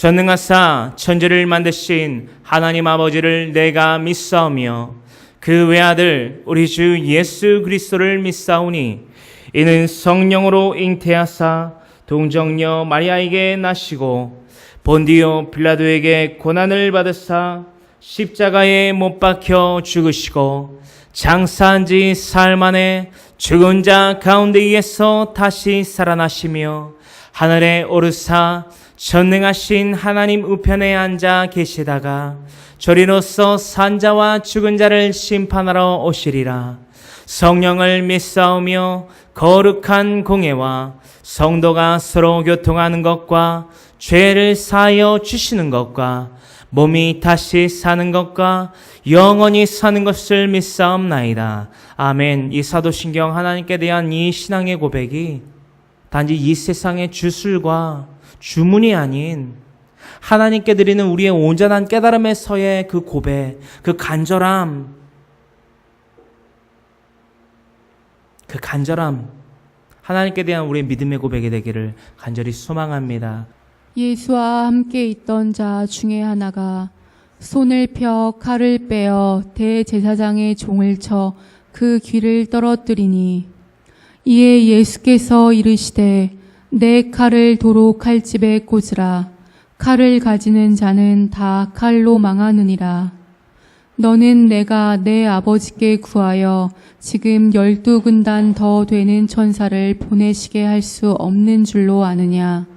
전능하사 천지를 만드신 하나님 아버지를 내가 믿사오며 그 외아들 우리 주 예수 그리스도를 믿사오니 이는 성령으로 잉태하사 동정녀 마리아에게 나시고 본디오 빌라도에게 고난을 받으사 십자가에 못 박혀 죽으시고 장사한 지 사흘 만에 죽은 자 가운데에서 다시 살아나시며 하늘에 오르사 전능하신 하나님 우편에 앉아 계시다가 저리로서 산자와 죽은 자를 심판하러 오시리라. 성령을 믿사오며 거룩한 공예와 성도가 서로 교통하는 것과 죄를 사하여 주시는 것과 몸이 다시 사는 것과 영원히 사는 것을 믿사옵나이다. 아멘. 이 사도신경 하나님께 대한 이 신앙의 고백이 단지 이 세상의 주술과 주문이 아닌 하나님께 드리는 우리의 온전한 깨달음에서의 그 고백, 그 간절함, 하나님께 대한 우리의 믿음의 고백이 되기를 간절히 소망합니다. 예수와 함께 있던 자 중에 하나가 손을 펴 칼을 빼어 대제사장의 종을 쳐 그 귀를 떨어뜨리니 이에 예수께서 이르시되 내 칼을 도로 칼집에 꽂으라. 칼을 가지는 자는 다 칼로 망하느니라. 너는 내가 내 아버지께 구하여 지금 12군단 더 되는 천사를 보내시게 할 수 없는 줄로 아느냐.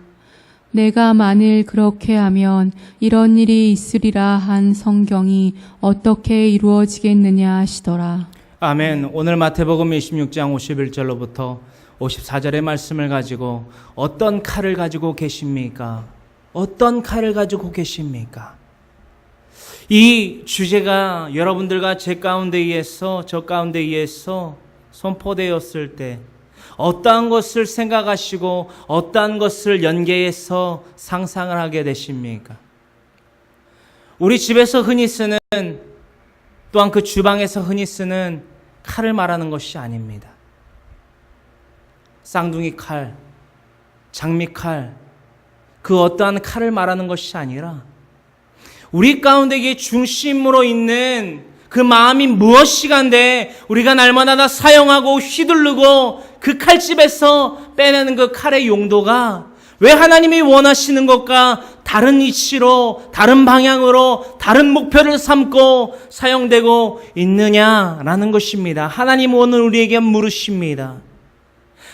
내가 만일 그렇게 하면 이런 일이 있으리라 한 성경이 어떻게 이루어지겠느냐 하시더라. 아멘. 오늘 마태복음 26장 51절로부터 54절의 말씀을 가지고 어떤 칼을 가지고 계십니까? 어떤 칼을 가지고 계십니까? 이 주제가 여러분들과 제 가운데 의해서 저 가운데 의해서 선포되었을 때 어떠한 것을 생각하시고 어떠한 것을 연계해서 상상을 하게 되십니까? 우리 집에서 흔히 쓰는 또한 그 주방에서 흔히 쓰는 칼을 말하는 것이 아닙니다. 쌍둥이 칼, 장미칼, 그 어떠한 칼을 말하는 것이 아니라 우리 가운데에 중심으로 있는 그 마음이 무엇이간데 우리가 날마다 사용하고 휘두르고 그 칼집에서 빼내는 그 칼의 용도가 왜 하나님이 원하시는 것과 다른 이치로, 다른 방향으로, 다른 목표를 삼고 사용되고 있느냐라는 것입니다. 하나님 오늘 우리에게 물으십니다.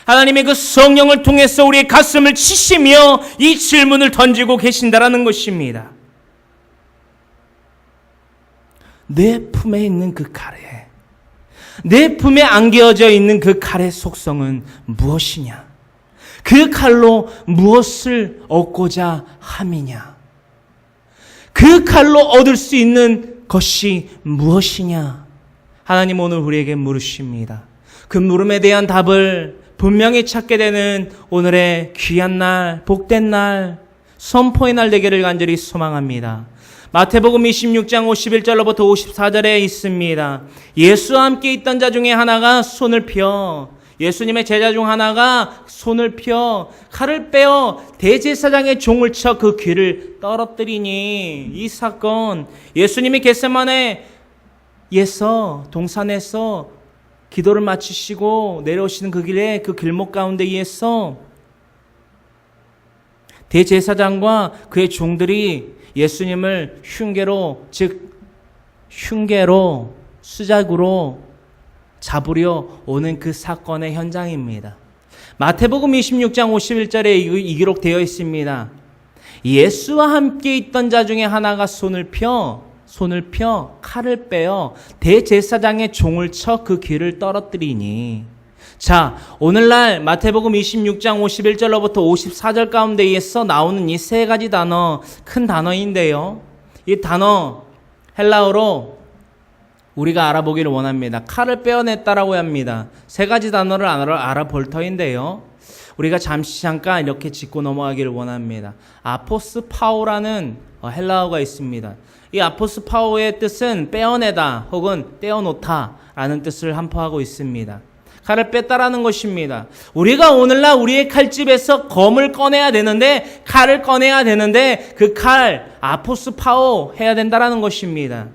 하나님의 그 성령을 통해서 우리의 가슴을 치시며 이 질문을 던지고 계신다라는 것입니다. 내 품에 있는 그 칼에, 내 품에 안겨져 있는 그 칼의 속성은 무엇이냐? 그 칼로 무엇을 얻고자 함이냐? 그 칼로 얻을 수 있는 것이 무엇이냐? 하나님 오늘 우리에게 물으십니다. 그 물음에 대한 답을 분명히 찾게 되는 오늘의 귀한 날, 복된 날, 선포의 날 되기를 간절히 소망합니다. 마태복음 26장 51절로부터 54절에 있습니다. 예수와 함께 있던 자 중에 하나가 손을 펴, 예수님의 제자 중 하나가 손을 펴 칼을 빼어 대제사장의 종을 쳐 그 귀를 떨어뜨리니, 이 사건 예수님이 겟세마네에서 동산에서 기도를 마치시고 내려오시는 그 길에 그 길목 가운데에서 대제사장과 그의 종들이 예수님을 흉계로, 즉 수작으로 잡으려 오는 그 사건의 현장입니다. 마태복음 26장 51절에 이 기록되어 있습니다. 예수와 함께 있던 자 중에 하나가 손을 펴 칼을 빼어 대제사장의 종을 쳐 그 귀를 떨어뜨리니. 자, 오늘날 마태복음 26장 51절로부터 54절 가운데에서 나오는 이 세 가지 단어, 큰 단어인데요. 이 단어 헬라어로 우리가 알아보기를 원합니다. 칼을 빼어냈다라고 합니다. 세 가지 단어를 알아볼 터인데요. 우리가 잠깐 이렇게 짚고 넘어가기를 원합니다. 아포스파오라는 헬라어가 있습니다. 이 아포스파오의 뜻은 빼어내다 혹은 떼어놓다 라는 뜻을 함포하고 있습니다. 칼을 뺐다라는 것입니다. 우리가 오늘날 우리의 칼집에서 검을 꺼내야 되는데, 칼을 꺼내야 되는데 그 칼 아포스파오 해야 된다라는 것입니다.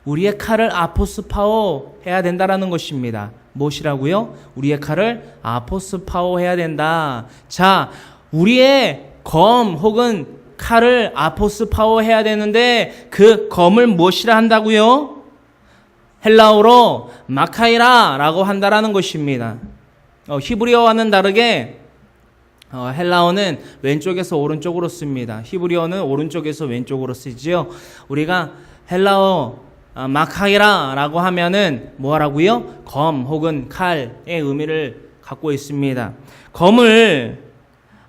우리의 칼을 아포스파오 해야 된다라는 것입니다. 무엇이라고요? 우리의 칼을 아포스파오 해야 된다. 자, 우리의 검 혹은 칼을 아포스파오 해야 되는데 그 검을 무엇이라 한다고요? 헬라어로 마카이라라고 한다라는 것입니다. 히브리어와는 다르게 헬라어는 왼쪽에서 오른쪽으로 씁니다. 히브리어는 오른쪽에서 왼쪽으로 쓰지요. 우리가 헬라어 마카이라라고 하면은 뭐라고요? 검 혹은 칼의 의미를 갖고 있습니다. 검을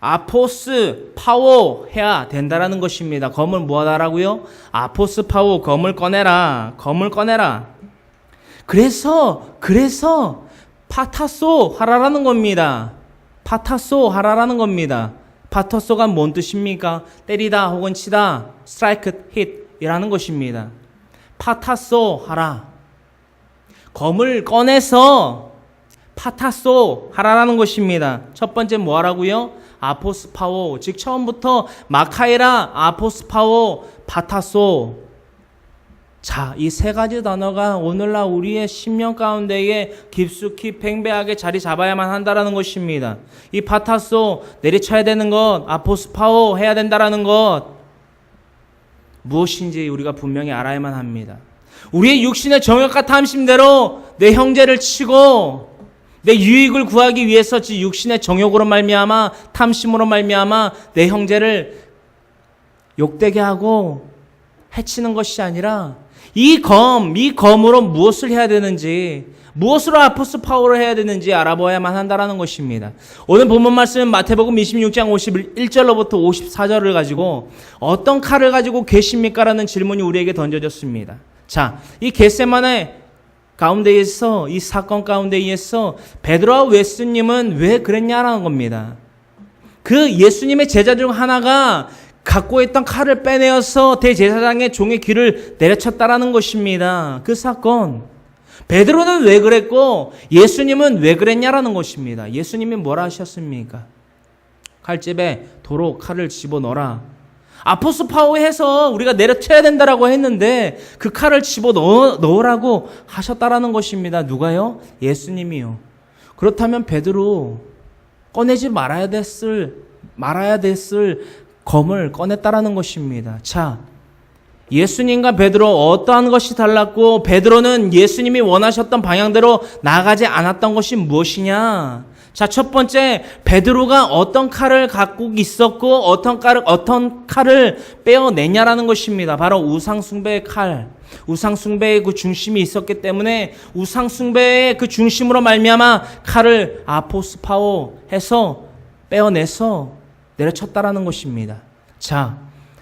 아포스 파워 해야 된다라는 것입니다. 검을 뭐하다라고요? 아포스 파워, 검을 꺼내라. 검을 꺼내라. 그래서 파타소 하라라는 겁니다. 파타소 하라라는 겁니다. 파타소가 뭔 뜻입니까? 때리다 혹은 치다, 스트라이크, hit이라는 것입니다. 파타소 하라. 검을 꺼내서 파타소 하라라는 것입니다. 첫 번째 뭐 하라고요? 아포스파오, 즉 처음부터 마카이라, 아포스파오, 파타소. 자, 이 세 가지 단어가 오늘날 우리의 심령 가운데에 깊숙이 팽배하게 자리 잡아야만 한다라는 것입니다. 이 파타소, 내리쳐야 되는 것, 아포스파오 해야 된다라는 것, 무엇인지 우리가 분명히 알아야만 합니다. 우리의 육신의 정욕과 탐심대로 내 형제를 치고 내 유익을 구하기 위해서 육신의 정욕으로 말미암아, 탐심으로 말미암아 내 형제를 욕되게 하고 해치는 것이 아니라 이 검으로 무엇을 해야 되는지, 무엇으로 아포스 파워를 해야 되는지 알아봐야만 한다라는 것입니다. 오늘 본문 말씀은 마태복음 26장 51절로부터 54절을 가지고 어떤 칼을 가지고 계십니까? 라는 질문이 우리에게 던져졌습니다. 자, 이 겟세마네 가운데에서, 이 사건 가운데에서 베드로와 예수님은 왜 그랬냐라는 겁니다. 그 예수님의 제자 중 하나가 갖고 있던 칼을 빼내어서 대제사장의 종의 귀를 내려쳤다라는 것입니다. 그 사건. 베드로는 왜 그랬고 예수님은 왜 그랬냐라는 것입니다. 예수님이 뭐라 하셨습니까? 칼집에 도로 칼을 집어넣어라. 아포스 파워해서 우리가 내려쳐야 된다라고 했는데 그 칼을 집어넣으라고 하셨다라는 것입니다. 누가요? 예수님이요. 그렇다면 베드로 꺼내지 말아야 됐을 검을 꺼냈다라는 것입니다. 자, 예수님과 베드로 어떠한 것이 달랐고 베드로는 예수님이 원하셨던 방향대로 나아가지 않았던 것이 무엇이냐? 자, 첫 번째, 베드로가 어떤 칼을 갖고 있었고 어떤 칼을 빼어냈냐라는 것입니다. 바로 우상숭배의 칼. 우상숭배의 그 중심이 있었기 때문에 우상숭배의 그 중심으로 말미암아 칼을 아포스파오 해서 빼어내서 내려쳤다라는 것입니다. 자,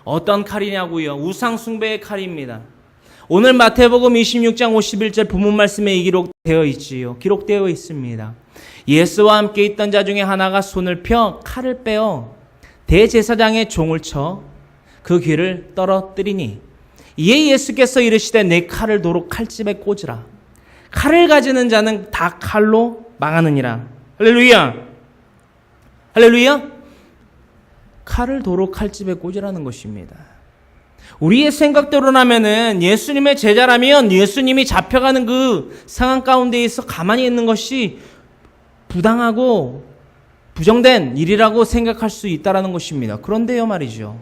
어떤 칼이냐고요? 우상숭배의 칼입니다. 오늘 마태복음 26장 51절 본문 말씀에 기록되어 있지요. 기록되어 있습니다. 예수와 함께 있던 자 중에 하나가 손을 펴 칼을 빼어 대제사장의 종을 쳐 그 귀를 떨어뜨리니 이에 예수께서 이르시되 내 칼을 도로 칼집에 꽂으라. 칼을 가지는 자는 다 칼로 망하느니라. 할렐루야. 할렐루야. 칼을 도로 칼집에 꽂으라는 것입니다. 우리의 생각대로라면은 예수님의 제자라면 예수님이 잡혀가는 그 상황 가운데에서 가만히 있는 것이 부당하고 부정된 일이라고 생각할 수 있다라는 것입니다. 그런데요 말이죠.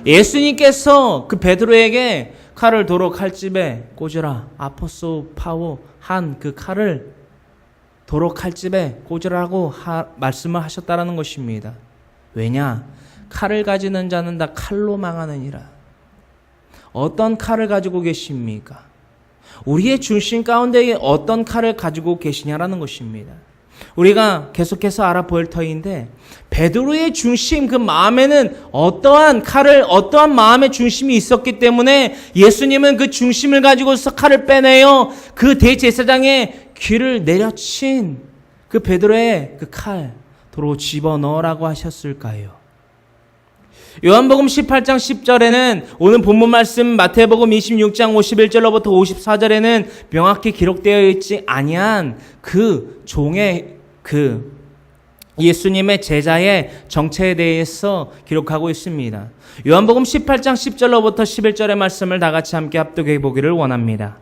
예수님께서 그 베드로에게 칼을 도로 칼집에 꽂으라. 아포스 파워 한 그 칼을 도로 칼집에 꽂으라고 말씀을 하셨다라는 것입니다. 왜냐? 칼을 가지는 자는 다 칼로 망하느니라. 어떤 칼을 가지고 계십니까? 우리의 중심 가운데 어떤 칼을 가지고 계시냐라는 것입니다. 우리가 계속해서 알아볼 터인데 베드로의 중심, 그 마음에는 어떠한 마음의 중심이 있었기 때문에 예수님은 그 중심을 가지고서 칼을 빼내어 그 대제사장의 귀를 내려친 그 베드로의 그 칼 도로 집어넣으라고 하셨을까요? 요한복음 18장 10절에는 오늘 본문 말씀 마태복음 26장 51절로부터 54절에는 명확히 기록되어 있지 아니한 그 종의 예수님의 제자의 정체에 대해서 기록하고 있습니다. 요한복음 18장 10절로부터 11절의 말씀을 다 같이 함께 합독해 보기를 원합니다.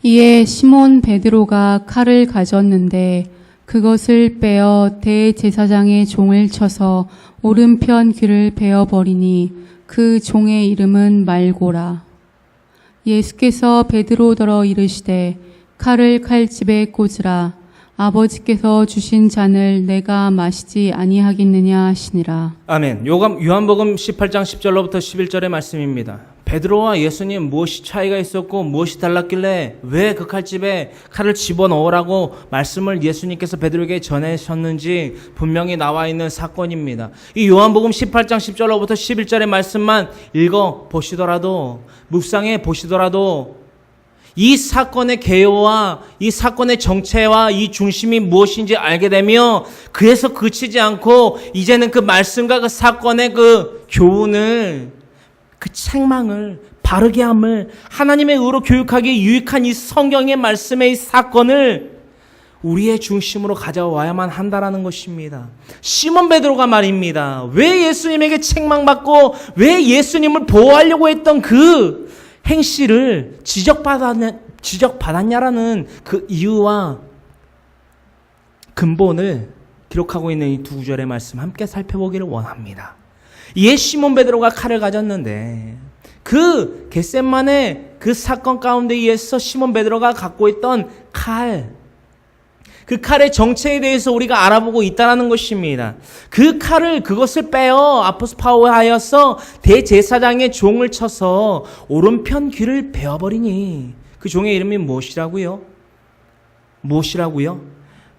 이에 시몬 베드로가 칼을 가졌는데 그것을 빼어 대제사장의 종을 쳐서 오른편 귀를 베어버리니 그 종의 이름은 말고라. 예수께서 베드로더러 이르시되 칼을 칼집에 꽂으라. 아버지께서 주신 잔을 내가 마시지 아니하겠느냐 하시니라. 아멘. 요한복음 18장 10절로부터 11절의 말씀입니다. 베드로와 예수님 무엇이 차이가 있었고 무엇이 달랐길래 왜 그 칼집에 칼을 집어넣으라고 말씀을 예수님께서 베드로에게 전하셨는지 분명히 나와 있는 사건입니다. 이 요한복음 18장 10절로부터 11절의 말씀만 읽어 보시더라도, 묵상해 보시더라도 이 사건의 개요와 이 사건의 정체와 이 중심이 무엇인지 알게 되며, 그래서 그치지 않고 이제는 그 말씀과 그 사건의 그 교훈을, 그 책망을, 바르게 함을, 하나님의 의로 교육하기에 유익한 이 성경의 말씀의 이 사건을 우리의 중심으로 가져와야만 한다라는 것입니다. 시몬 베드로가 말입니다. 왜 예수님에게 책망받고 왜 예수님을 보호하려고 했던 그 행실을 지적받았냐라는 그 이유와 근본을 기록하고 있는 이 두 구절의 말씀 함께 살펴보기를 원합니다. 이에 시몬 베드로가 칼을 가졌는데 그 겟세마네 그 사건 가운데 의해서 시몬 베드로가 갖고 있던 칼, 그 칼의 정체에 대해서 우리가 알아보고 있다는 것입니다. 그 칼을, 그것을 빼어 아포스 파워하여서 대제사장의 종을 쳐서 오른편 귀를 베어버리니 그 종의 이름이 무엇이라고요?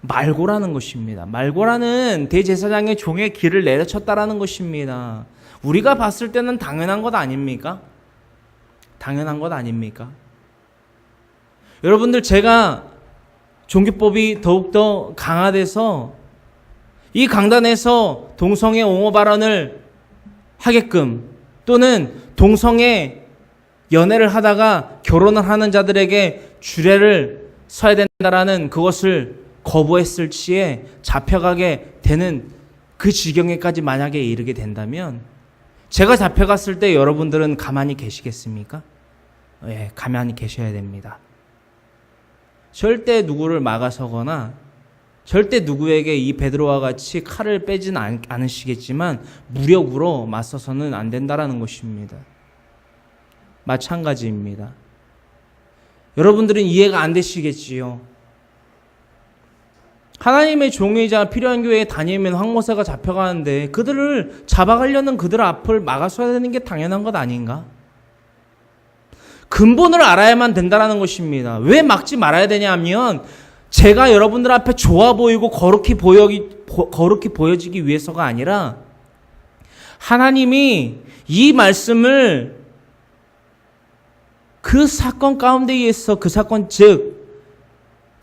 말고라는 것입니다. 말고라는 대제사장의 종의 귀를 내려쳤다라는 것입니다. 우리가 봤을 때는 당연한 것 아닙니까? 당연한 것 아닙니까? 여러분들, 제가 종교법이 더욱더 강화돼서 이 강단에서 동성애 옹호 발언을 하게끔, 또는 동성애 연애를 하다가 결혼을 하는 자들에게 주례를 서야 된다라는 그것을 거부했을 시에 잡혀가게 되는 그 지경에까지 만약에 이르게 된다면, 제가 잡혀갔을 때 여러분들은 가만히 계시겠습니까? 예, 가만히 계셔야 됩니다. 절대 누구를 막아서거나 절대 누구에게 이 베드로와 같이 칼을 빼지는 않으시겠지만 무력으로 맞서서는 안 된다라는 것입니다. 마찬가지입니다. 여러분들은 이해가 안 되시겠지요. 하나님의 종이자 필요한 교회에 다니면 황모세가 잡혀가는데 그들을 잡아가려는 그들 앞을 막아서야 되는 게 당연한 것 아닌가? 근본을 알아야만 된다는 것입니다. 왜 막지 말아야 되냐 하면, 제가 여러분들 앞에 좋아 보이고 거룩히 보여지기 위해서가 아니라, 하나님이 이 말씀을 그 사건 가운데 의해서, 그 사건 즉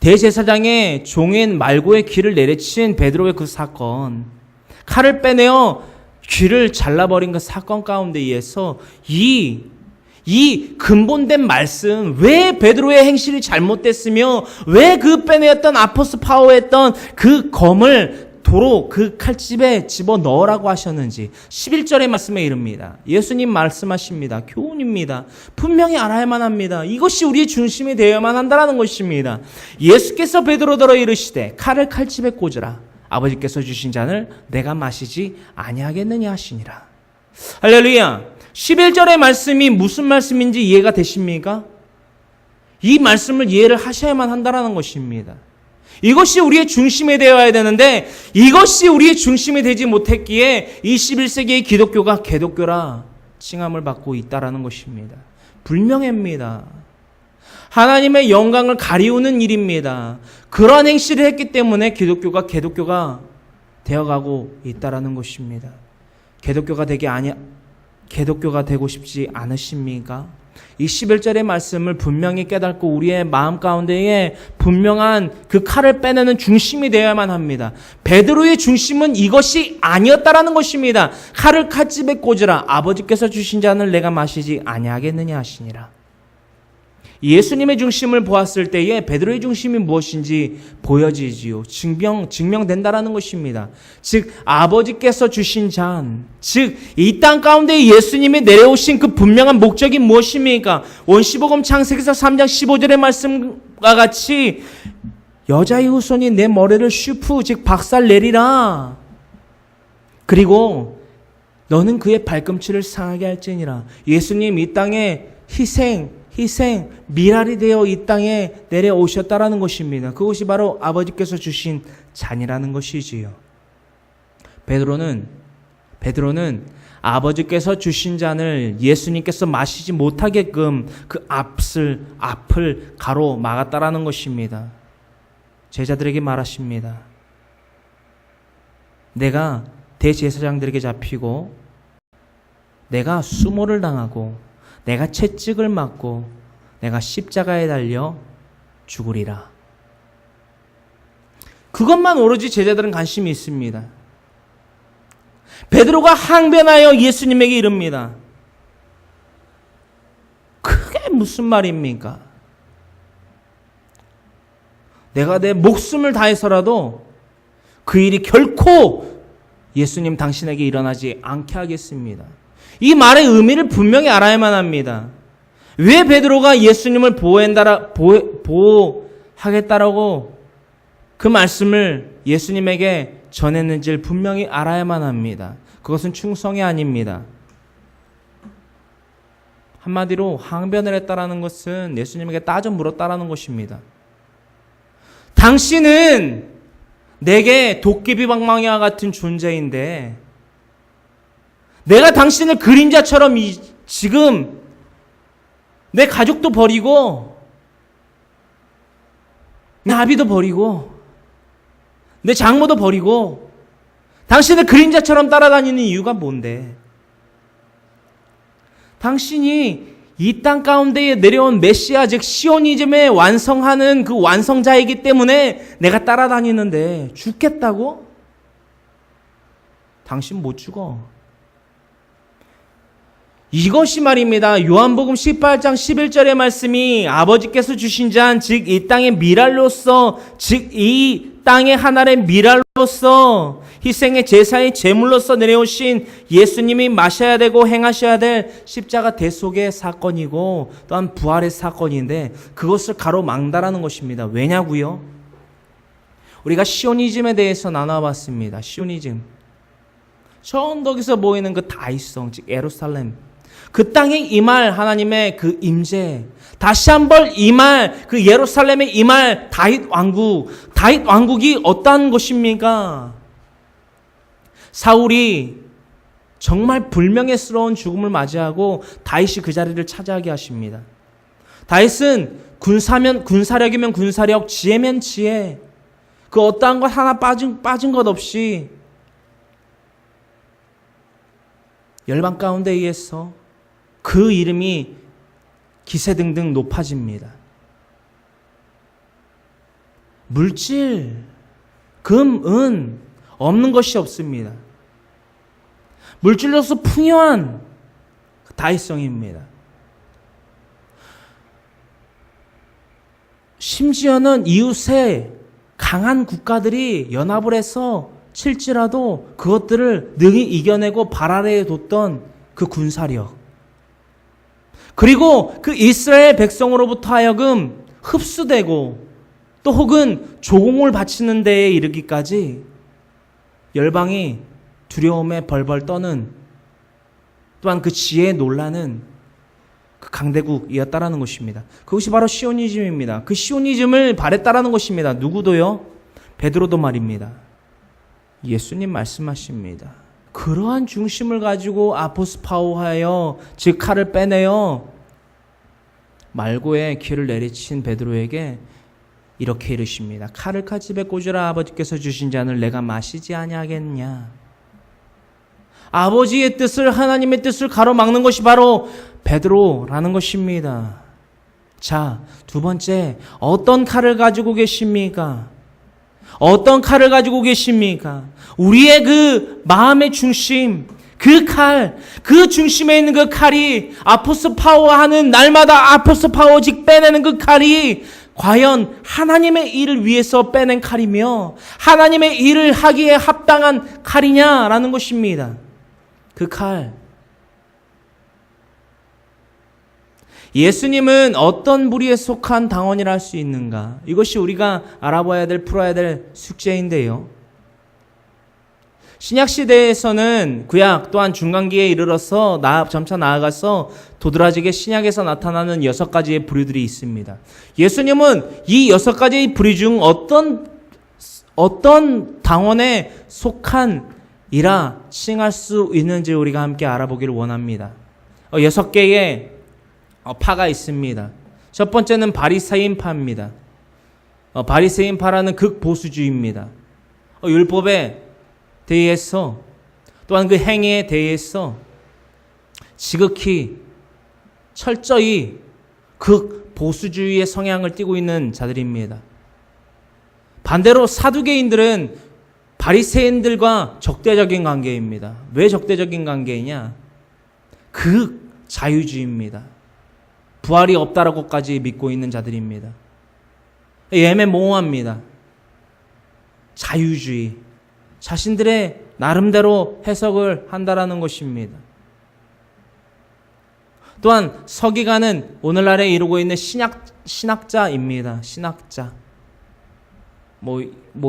대제사장의 종인 말고의 귀를 내려친 베드로의 그 사건, 칼을 빼내어 귀를 잘라버린 그 사건 가운데 의해서 이 근본된 말씀, 왜 베드로의 행실이 잘못됐으며 왜 그 빼내었던 아포스 파워했던 그 검을 도로 그 칼집에 집어넣으라고 하셨는지 11절의 말씀에 이릅니다. 예수님 말씀하십니다. 교훈입니다. 분명히 알아야만 합니다. 이것이 우리의 중심이 되어야만 한다는 것입니다. 예수께서 베드로더러 이르시되 칼을 칼집에 꽂으라. 아버지께서 주신 잔을 내가 마시지 아니하겠느냐 하시니라. 할렐루야. 11절의 말씀이 무슨 말씀인지 이해가 되십니까? 이 말씀을 이해를 하셔야만 한다는 것입니다. 이것이 우리의 중심이 되어야 되는데, 이것이 우리의 중심이 되지 못했기에 21세기의 기독교가 개독교라 칭함을 받고 있다는 것입니다. 불명예입니다. 하나님의 영광을 가리우는 일입니다. 그러한 행실을 했기 때문에 기독교가 개독교가 되어가고 있다는 것입니다. 개독교가 되지 기독교가 되고 싶지 않으십니까? 이 11절의 말씀을 분명히 깨닫고 우리의 마음 가운데에 분명한 그 칼을 빼내는 중심이 되어야만 합니다. 베드로의 중심은 이것이 아니었다라는 것입니다. 칼을 칼집에 꽂으라. 아버지께서 주신 잔을 내가 마시지 아니하겠느냐 하시니라. 예수님의 중심을 보았을 때에 베드로의 중심이 무엇인지 보여지지요. 증명된다라는 것입니다. 즉 아버지께서 주신 잔, 즉 이 땅 가운데 예수님이 내려오신 그 분명한 목적이 무엇입니까? 원시복음 창세기서 3장 15절의 말씀과 같이 여자의 후손이 내 머리를 슈프 즉 박살 내리라. 그리고 너는 그의 발꿈치를 상하게 할지니라. 예수님 이 땅에 희생, 미랄이 되어 이 땅에 내려오셨다라는 것입니다. 그것이 바로 아버지께서 주신 잔이라는 것이지요. 베드로는 아버지께서 주신 잔을 예수님께서 마시지 못하게끔 그 앞을 가로막았다라는 것입니다. 제자들에게 말하십니다. 내가 대제사장들에게 잡히고 내가 수모를 당하고 내가 채찍을 맞고 내가 십자가에 달려 죽으리라. 그것만 오로지 제자들은 관심이 있습니다. 베드로가 항변하여 예수님에게 이릅니다. 그게 무슨 말입니까? 내가 내 목숨을 다해서라도 그 일이 결코 예수님 당신에게 일어나지 않게 하겠습니다. 이 말의 의미를 분명히 알아야만 합니다. 왜 베드로가 예수님을 보호하겠다라고 그 말씀을 예수님에게 전했는지를 분명히 알아야만 합니다. 그것은 충성이 아닙니다. 한마디로 항변을 했다라는 것은 예수님에게 따져 물었다라는 것입니다. 당신은 내게 도깨비방망이와 같은 존재인데 내가 당신을 그림자처럼 지금 내 가족도 버리고 내 아비도 버리고 내 장모도 버리고 당신을 그림자처럼 따라다니는 이유가 뭔데? 당신이 이 땅 가운데에 내려온 메시아 즉 시오니즘의 완성하는 그 완성자이기 때문에 내가 따라다니는데 죽겠다고? 당신 못 죽어. 이것이 말입니다. 요한복음 18장 11절의 말씀이 아버지께서 주신 잔, 즉 이 땅의 미랄로서, 즉 이 땅의 하나의 미랄로서 희생의 제사의 제물로서 내려오신 예수님이 마셔야 되고 행하셔야 될 십자가 대속의 사건이고 또한 부활의 사건인데 그것을 가로막다라는 것입니다. 왜냐고요? 우리가 시오니즘에 대해서 나눠봤습니다. 시오니즘. 저 언덕에서 보이는 그 다윗성, 즉 예루살렘. 그 땅에 임할 하나님의 그 임재, 다시 한번 임할 그 예루살렘에 임할 다윗 왕국이 어떠한 것입니까? 사울이 정말 불명예스러운 죽음을 맞이하고 다윗이 그 자리를 차지하게 하십니다. 다윗은 군사력이면 군사력, 지혜면 지혜, 그 어떠한 것 하나 빠진 것 없이 열방 가운데 의해서 그 이름이 기세등등 높아집니다. 물질, 금, 은 없는 것이 없습니다. 물질로서 풍요한 다윗성입니다. 심지어는 이웃의 강한 국가들이 연합을 해서 칠지라도 그것들을 능히 이겨내고 발 아래에 뒀던 그 군사력, 그리고 그 이스라엘 백성으로부터 하여금 흡수되고 또 혹은 조공을 바치는 데에 이르기까지 열방이 두려움에 벌벌 떠는 또한 그 지혜에 놀라는 그 강대국이었다라는 것입니다. 그것이 바로 시오니즘입니다. 그 시오니즘을 바랬다라는 것입니다. 누구도요? 베드로도 말입니다. 예수님 말씀하십니다. 그러한 중심을 가지고 아포스파오하여 즉 칼을 빼내어 말고의 귀를 내리친 베드로에게 이렇게 이르십니다. 칼을 칼집에 꽂으라. 아버지께서 주신 잔을 내가 마시지 아니하겠냐. 아버지의 뜻을, 하나님의 뜻을 가로막는 것이 바로 베드로라는 것입니다. 자, 두 번째, 어떤 칼을 가지고 계십니까? 어떤 칼을 가지고 계십니까? 우리의 그 마음의 중심, 그 칼, 그 중심에 있는 그 칼이 아포스 파워하는 날마다 아포스 파워직 빼내는 그 칼이 과연 하나님의 일을 위해서 빼낸 칼이며 하나님의 일을 하기에 합당한 칼이냐라는 것입니다. 그 칼. 예수님은 어떤 부류에 속한 당원이라 할 수 있는가? 이것이 우리가 알아봐야 될, 풀어야 될 숙제인데요. 신약시대에서는 구약 또한 중간기에 이르러서 점차 나아가서 도드라지게 신약에서 나타나는 6가지의 부류들이 있습니다. 예수님은 이 6가지의 부류 중 어떤 당원에 속한 이라 칭할 수 있는지 우리가 함께 알아보기를 원합니다. 6개의 파가 있습니다. 첫 번째는 바리새인파입니다. 바리새인파라는 극보수주의입니다. 율법에 대해서 또한 그 행위에 대해서 지극히 철저히 극보수주의의 성향을 띠고 있는 자들입니다. 반대로 사두개인들은 바리새인들과 적대적인 관계입니다. 왜 적대적인 관계이냐? 극자유주의입니다. 부활이 없다라고까지 믿고 있는 자들입니다. 애매모호합니다. 자유주의. 자신들의 나름대로 해석을 한다라는 것입니다. 또한 서기관은 오늘날에 이루고 있는 신학자입니다. 신학자.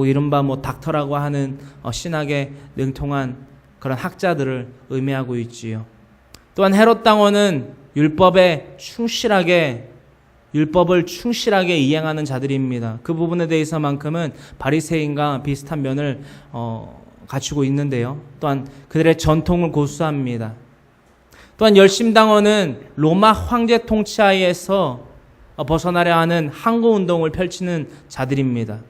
이른바 닥터라고 하는 신학에 능통한 그런 학자들을 의미하고 있지요. 또한 헤롯 당원은 율법을 충실하게 이행하는 자들입니다. 그 부분에 대해서만큼은 바리새인과 비슷한 면을 갖추고 있는데요. 또한 그들의 전통을 고수합니다. 또한 열심당원은 로마 황제 통치하에서 벗어나려 하는 항거운동을 펼치는 자들입니다.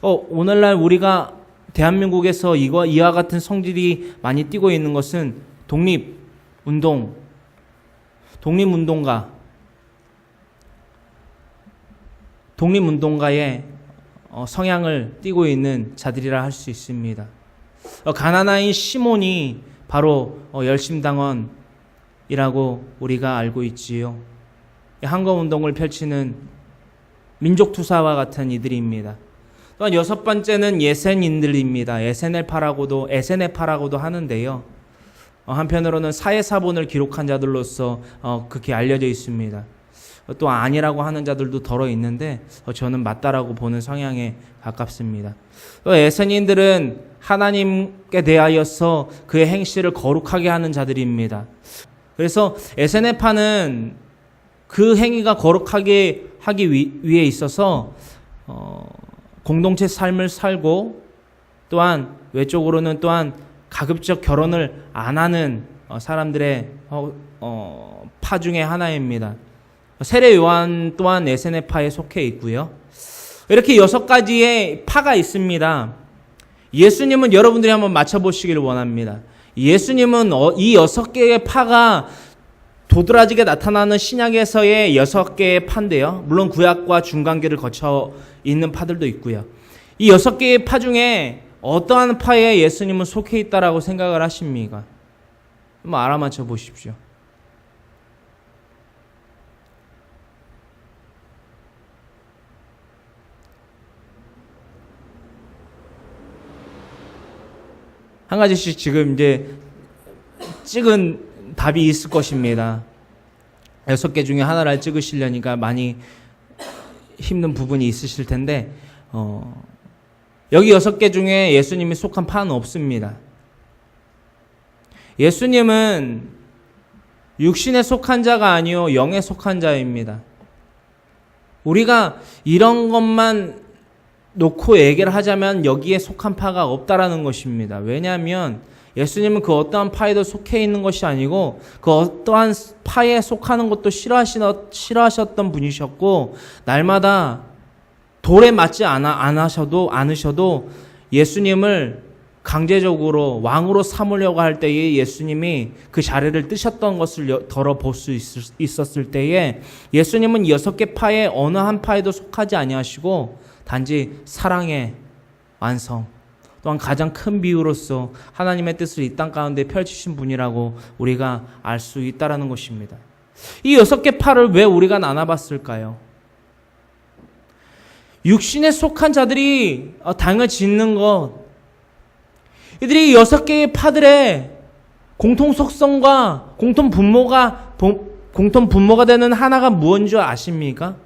오늘날 우리가 대한민국에서 이와 같은 성질이 많이 띄고 있는 것은 독립운동가의 성향을 띠고 있는 자들이라 할 수 있습니다. 가나나인 시몬이 바로 열심당원이라고 우리가 알고 있지요. 항거운동을 펼치는 민족투사와 같은 이들입니다. 또한 6번째는 예센인들입니다. 에세네파라고도 하는데요. 한편으로는 사회사본을 기록한 자들로서 그렇게 알려져 있습니다. 또 아니라고 하는 자들도 덜어 있는데 저는 맞다라고 보는 성향에 가깝습니다. 또 에센인들은 하나님께 대하여서 그의 행실을 거룩하게 하는 자들입니다. 그래서 에세네파는 그 행위가 거룩하게 하기 위해 있어서 공동체 삶을 살고 또한 외적으로는 또한 가급적 결혼을 안 하는 사람들의 파 중에 하나입니다. 세례 요한 또한 에세네파에 속해 있고요. 이렇게 6가지의 파가 있습니다. 예수님은 여러분들이 한번 맞춰보시기를 원합니다. 예수님은 이 6개의 파가 도드라지게 나타나는 신약에서의 6개의 파인데요. 물론 구약과 중간기를 거쳐 있는 파들도 있고요. 이 6개의 파 중에 어떠한 파에 예수님은 속해 있다라고 생각을 하십니까? 한번 알아맞혀 보십시오. 한 가지씩 지금 이제 찍은 답이 있을 것입니다. 6개 중에 하나를 찍으시려니까 많이 힘든 부분이 있으실 텐데 여기 6개 중에 예수님이 속한 파는 없습니다. 예수님은 육신에 속한 자가 아니요 영에 속한 자입니다. 우리가 이런 것만 놓고 얘기를 하자면 여기에 속한 파가 없다라는 것입니다. 왜냐하면 예수님은 그 어떠한 파에도 속해 있는 것이 아니고 그 어떠한 파에 속하는 것도 싫어하셨던 분이셨고 날마다 돌에 맞지 않으셔도 예수님을 강제적으로 왕으로 삼으려고 할 때에 예수님이 그 자리를 뜨셨던 것을 덜어볼 수 있었을 때에 예수님은 6개 파의 어느 한 파에도 속하지 아니하시고 단지 사랑의 완성, 또한 가장 큰 비유로서 하나님의 뜻을 이 땅 가운데 펼치신 분이라고 우리가 알 수 있다라는 것입니다. 이 6개 파를 왜 우리가 나눠봤을까요? 육신에 속한 자들이 당을 짓는 것, 이들이 6개의 파들의 공통 속성과 공통 분모가 되는 하나가 무엇인 줄 아십니까?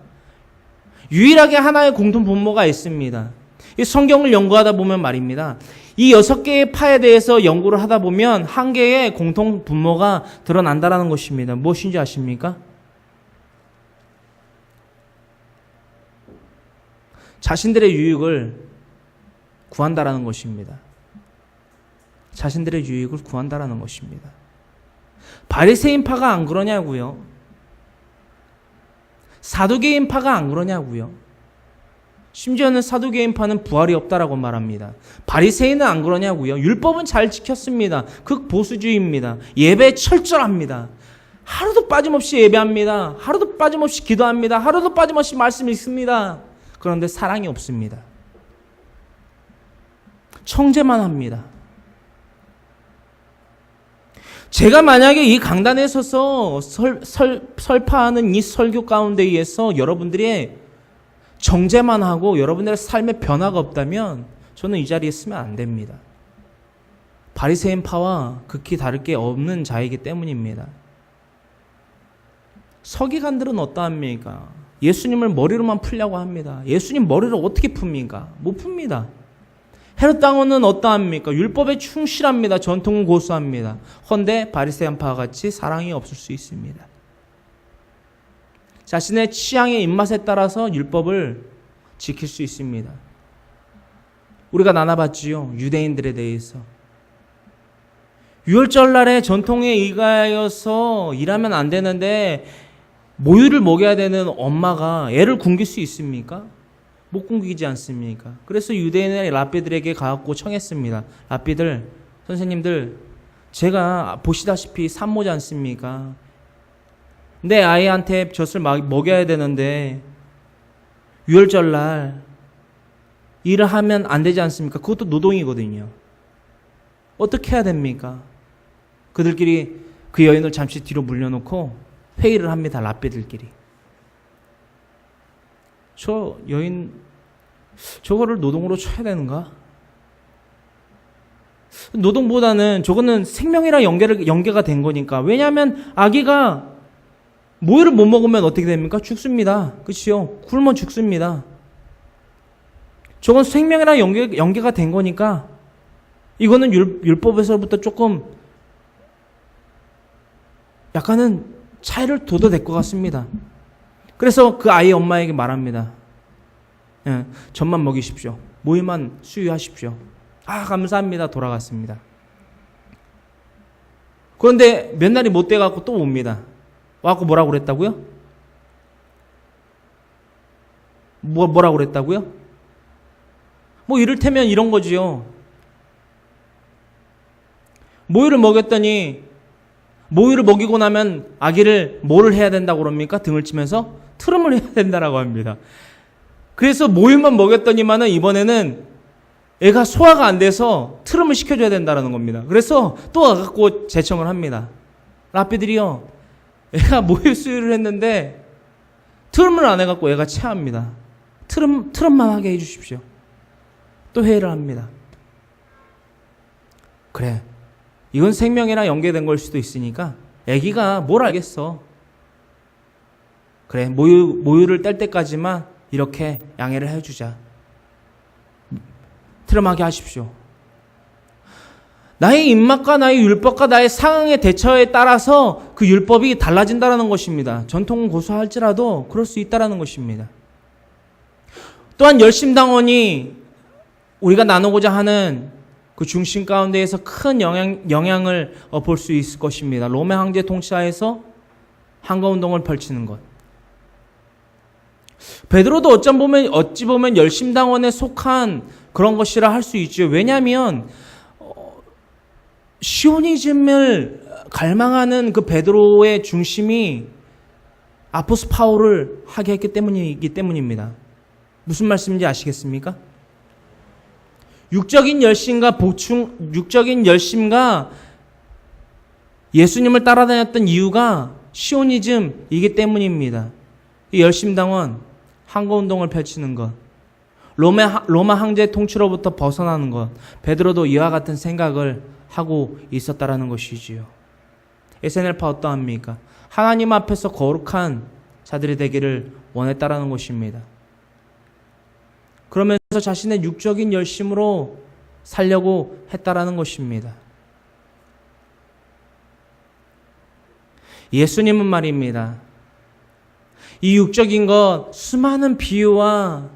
유일하게 하나의 공통 분모가 있습니다. 이 성경을 연구하다 보면 말입니다. 이 6개의 파에 대해서 연구를 하다 보면 한 개의 공통 분모가 드러난다라는 것입니다. 무엇인지 아십니까? 자신들의 유익을 구한다라는 것입니다. 자신들의 유익을 구한다라는 것입니다. 바리새인파가 안 그러냐고요? 사두개인파가 안 그러냐고요? 심지어는 사두개인파는 부활이 없다라고 말합니다. 바리새인은 안 그러냐고요? 율법은 잘 지켰습니다. 극보수주의입니다. 예배 철저합니다. 하루도 빠짐없이 예배합니다. 하루도 빠짐없이 기도합니다. 하루도 빠짐없이 말씀 읽습니다. 그런데 사랑이 없습니다. 청제만 합니다. 제가 만약에 이 강단에 서서 설파하는 이 설교 가운데에서 여러분들이 정죄만 하고 여러분들의 삶에 변화가 없다면 저는 이 자리에 있으면 안 됩니다. 바리새인파와 극히 다를 게 없는 자이기 때문입니다. 서기관들은 어떠합니까? 예수님을 머리로만 풀려고 합니다. 예수님 머리를 어떻게 풉니까? 못 풉니다. 헤롯 당원은 어떠합니까? 율법에 충실합니다. 전통은 고수합니다. 헌데 바리새인파와 같이 사랑이 없을 수 있습니다. 자신의 취향의 입맛에 따라서 율법을 지킬 수 있습니다. 우리가 나눠봤지요. 유대인들에 대해서. 유월절날에 전통에 의하여서 일하면 안 되는데 모유를 먹여야 되는 엄마가 애를 굶길 수 있습니까? 못 굶기지 않습니까? 그래서 유대인의 랍비들에게 가갖고 청했습니다. 랍비들, 선생님들, 제가 보시다시피 산모지 않습니까? 내 아이한테 젖을 먹여야 되는데 유월절날 일을 하면 안 되지 않습니까? 그것도 노동이거든요. 어떻게 해야 됩니까? 그들끼리 그 여인을 잠시 뒤로 물려놓고 회의를 합니다. 랍비들끼리. 저 여인 저거를 노동으로 쳐야 되는가? 노동보다는 저거는 생명이랑 연계가 된 거니까. 왜냐하면 아기가 모유를 못 먹으면 어떻게 됩니까? 죽습니다. 그치요? 굶어 죽습니다. 저건 생명이랑 연계가 된 거니까 이거는 율법에서부터 조금 약간은 차이를 둬도 될 것 같습니다. 그래서 그 아이의 엄마에게 말합니다. 예, 젖만 먹이십시오. 모유만 수유하십시오. 아, 감사합니다. 돌아갔습니다. 그런데 몇 날이 못 돼갖고 또 옵니다. 와갖고 뭐라고 그랬다고요? 뭐라고 그랬다고요? 뭐 이를테면 이런 거지요. 모유를 먹였더니 모유를 먹이고 나면 아기를 뭐를 해야 된다고 그럽니까? 등을 치면서 트름을 해야 된다라고 합니다. 그래서 모유만 먹였더니만은 이번에는 애가 소화가 안 돼서 트름을 시켜줘야 된다라는 겁니다. 그래서 또 와갖고 재청을 합니다. 랍비들이요, 애가 모유 수유를 했는데 트름을 안 해갖고 애가 체합니다. 트름만 하게 해주십시오. 또 회의를 합니다. 그래, 이건 생명이랑 연계된 걸 수도 있으니까 애기가 뭘 알겠어. 그래, 모유를 뗄 때까지만 이렇게 양해를 해주자. 트름하게 하십시오. 나의 입맛과 나의 율법과 나의 상황의 대처에 따라서 그 율법이 달라진다는 것입니다. 전통은 고수할지라도 그럴 수 있다는 것입니다. 또한 열심당원이 우리가 나누고자 하는 그 중심 가운데에서 큰 영향을 볼 수 있을 것입니다. 로마 황제 통치하에서 항거운동을 펼치는 것. 베드로도 어찌 보면 열심당원에 속한 그런 것이라 할 수 있죠. 왜냐하면 시오니즘을 갈망하는 그 베드로의 중심이 아포스 파울을 하게 했기 때문입니다. 무슨 말씀인지 아시겠습니까? 육적인 열심과 예수님을 따라다녔던 이유가 시오니즘이기 때문입니다. 이 열심당원, 항거운동을 펼치는 것, 로마 황제의 통치로부터 벗어나는 것, 베드로도 이와 같은 생각을 하고 있었다라는 것이지요. 에세넬파 어떠합니까? 하나님 앞에서 거룩한 자들이 되기를 원했다라는 것입니다. 그러면서 자신의 육적인 열심으로 살려고 했다라는 것입니다. 예수님은 말입니다. 이 육적인 것, 수많은 비유와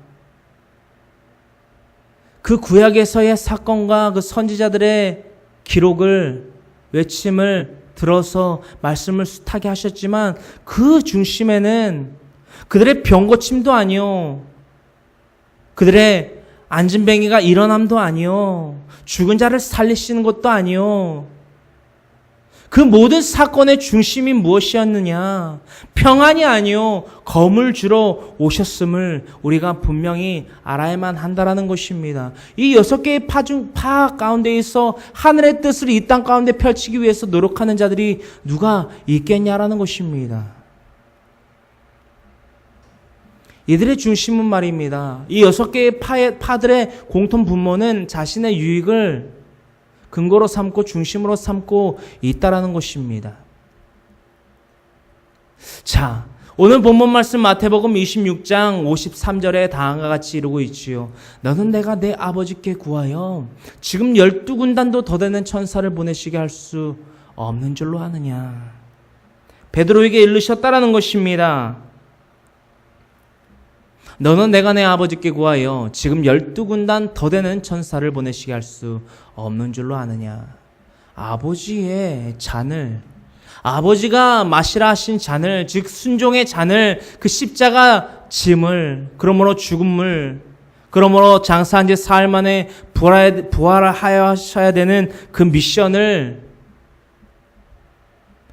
그 구약에서의 사건과 그 선지자들의 기록을, 외침을 들어서 말씀을 숱하게 하셨지만 그 중심에는 그들의 병고침도 아니요, 그들의 안진뱅이가 일어남도 아니요, 죽은 자를 살리시는 것도 아니요, 그 모든 사건의 중심이 무엇이었느냐? 평안이 아니요, 검을 주러 오셨음을 우리가 분명히 알아야만 한다라는 것입니다. 이 6개의 파 가운데에서 하늘의 뜻을 이 땅 가운데 펼치기 위해서 노력하는 자들이 누가 있겠냐라는 것입니다. 이들의 중심은 말입니다. 이 6개의 파들의 공통 분모는 자신의 유익을 근거로 삼고 중심으로 삼고 있다라는 것입니다. 자, 오늘 본문 말씀 마태복음 26장 53절에 다음과 같이 이루고 있지요. 너는 내가 내 아버지께 구하여 지금 12군단도 더 되는 천사를 보내시게 할 수 없는 줄로 아느냐. 베드로에게 이르셨다라는 것입니다. 너는 내가 내 아버지께 구하여 지금 12군단 더 되는 천사를 보내시게 할 수 없는 줄로 아느냐. 아버지의 잔을, 아버지가 마시라 하신 잔을, 즉 순종의 잔을, 그 십자가 짐을, 그러므로 죽음을, 그러므로 장사한 지 사흘 만에 부활하셔야 되는 그 미션을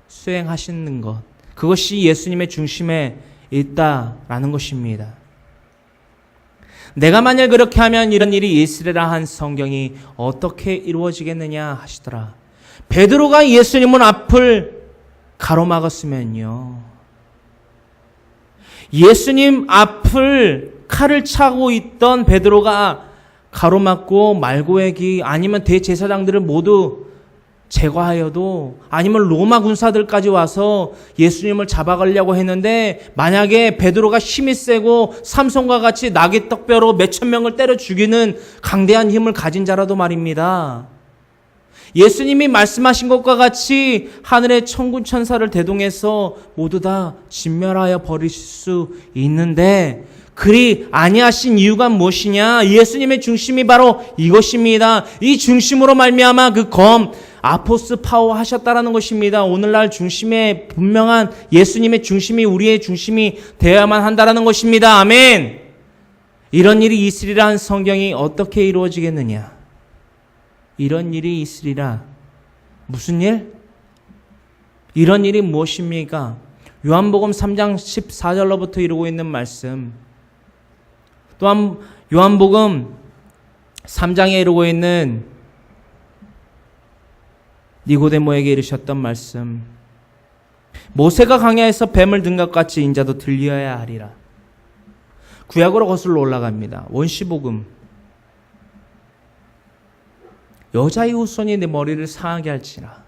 수행하시는 것, 그것이 예수님의 중심에 있다라는 것입니다. 내가 만일 그렇게 하면 이런 일이 있으리라 한 성경이 어떻게 이루어지겠느냐 하시더라. 베드로가 예수님은 앞을 가로막았으면요, 예수님 앞을 칼을 차고 있던 베드로가 가로막고 말고액이 아니면 대제사장들을 모두 제거하여도, 아니면 로마 군사들까지 와서 예수님을 잡아가려고 했는데, 만약에 베드로가 힘이 세고 삼손과 같이 나귀 떡뼈로 몇천 명을 때려 죽이는 강대한 힘을 가진 자라도 말입니다, 예수님이 말씀하신 것과 같이 하늘의 천군 천사를 대동해서 모두 다 진멸하여 버리실 수 있는데, 그리 아니하신 이유가 무엇이냐? 예수님의 중심이 바로 이것입니다. 이 중심으로 말미암아 그 검, 아포스 파워 하셨다라는 것입니다. 오늘날 중심에 분명한 예수님의 중심이 우리의 중심이 되어야만 한다라는 것입니다. 아멘. 이런 일이 있으리라 한 성경이 어떻게 이루어지겠느냐? 이런 일이 있으리라. 무슨 일? 이런 일이 무엇입니까? 요한복음 3장 14절로부터 이루고 있는 말씀, 또한 요한복음 3장에 이루고 있는 니고데모에게 이르셨던 말씀, 모세가 광야에서 뱀을 든 것 같이 인자도 들려야 하리라. 구약으로 거슬러 올라갑니다. 원시복음, 여자의 후손이 내 머리를 상하게 할지라.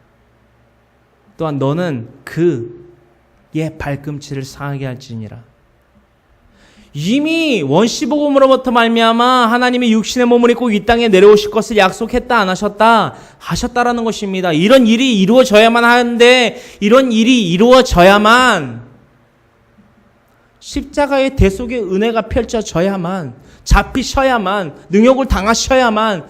또한 너는 그의 발꿈치를 상하게 할지니라. 이미 원시복음으로부터 말미암아 하나님이 육신의 몸을 입고 이 땅에 내려오실 것을 약속했다 안 하셨다? 하셨다라는 것입니다. 이런 일이 이루어져야만 하는데, 이런 일이 이루어져야만 십자가의 대속의 은혜가 펼쳐져야만, 잡히셔야만, 능욕을 당하셔야만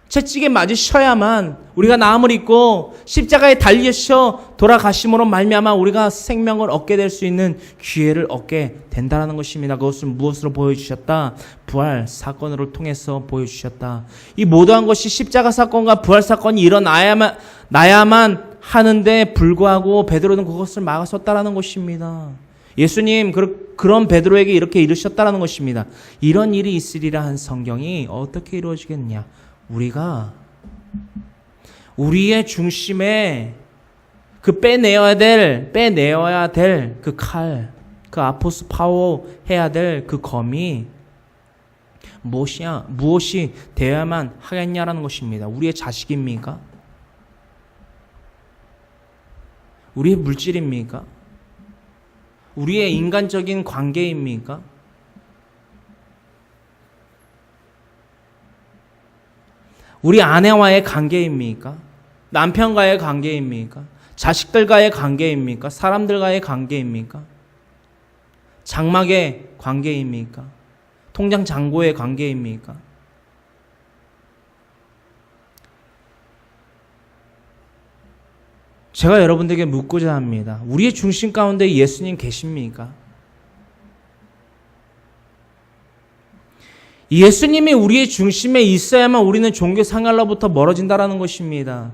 채찍에 맞으셔야만 우리가 나음을 입고 십자가에 달리셔 돌아가심으로 말미암아 우리가 생명을 얻게 될 수 있는 기회를 얻게 된다는 것입니다. 그것을 무엇으로 보여주셨다? 부활 사건으로 통해서 보여주셨다. 이 모든 것이 십자가 사건과 부활 사건이 일어나야만 하는데 불구하고 베드로는 그것을 막아섰다라는 것입니다. 예수님 그런 베드로에게 이렇게 이르셨다라는 것입니다. 이런 일이 있으리라 한 성경이 어떻게 이루어지겠냐? 우리가 우리의 중심에 그 빼내어야 될 그 칼, 그 아포스 파워 해야 될 그 검이 무엇이 되어야만 하겠냐라는 것입니다. 우리의 자식입니까? 우리의 물질입니까? 우리의 인간적인 관계입니까? 우리 아내와의 관계입니까? 남편과의 관계입니까? 자식들과의 관계입니까? 사람들과의 관계입니까? 장막의 관계입니까? 통장 잔고의 관계입니까? 제가 여러분들에게 묻고자 합니다. 우리의 중심 가운데 예수님 계십니까? 예수님이 우리의 중심에 있어야만 우리는 종교 생활로부터 멀어진다라는 것입니다.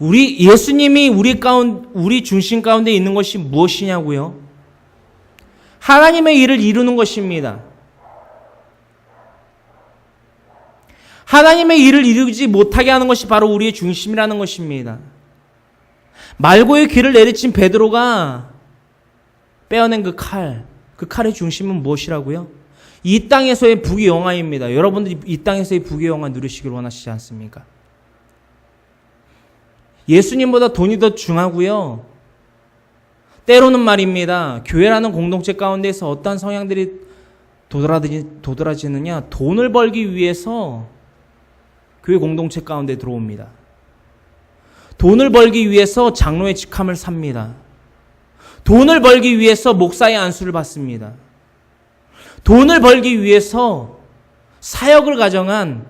예수님이 우리 중심 가운데 있는 것이 무엇이냐고요? 하나님의 일을 이루는 것입니다. 하나님의 일을 이루지 못하게 하는 것이 바로 우리의 중심이라는 것입니다. 말고의 길을 내리친 베드로가 빼어낸 그 칼의 중심은 무엇이라고요? 이 땅에서의 부귀영화입니다. 여러분들이 이 땅에서의 부귀영화 누리시길 원하시지 않습니까? 예수님보다 돈이 더 중하고요. 때로는 말입니다. 교회라는 공동체 가운데서 어떠한 성향들이 도드라지느냐? 돈을 벌기 위해서 교회 공동체 가운데 들어옵니다. 돈을 벌기 위해서 장로의 직함을 삽니다. 돈을 벌기 위해서 목사의 안수를 받습니다. 돈을 벌기 위해서 사역을 가장한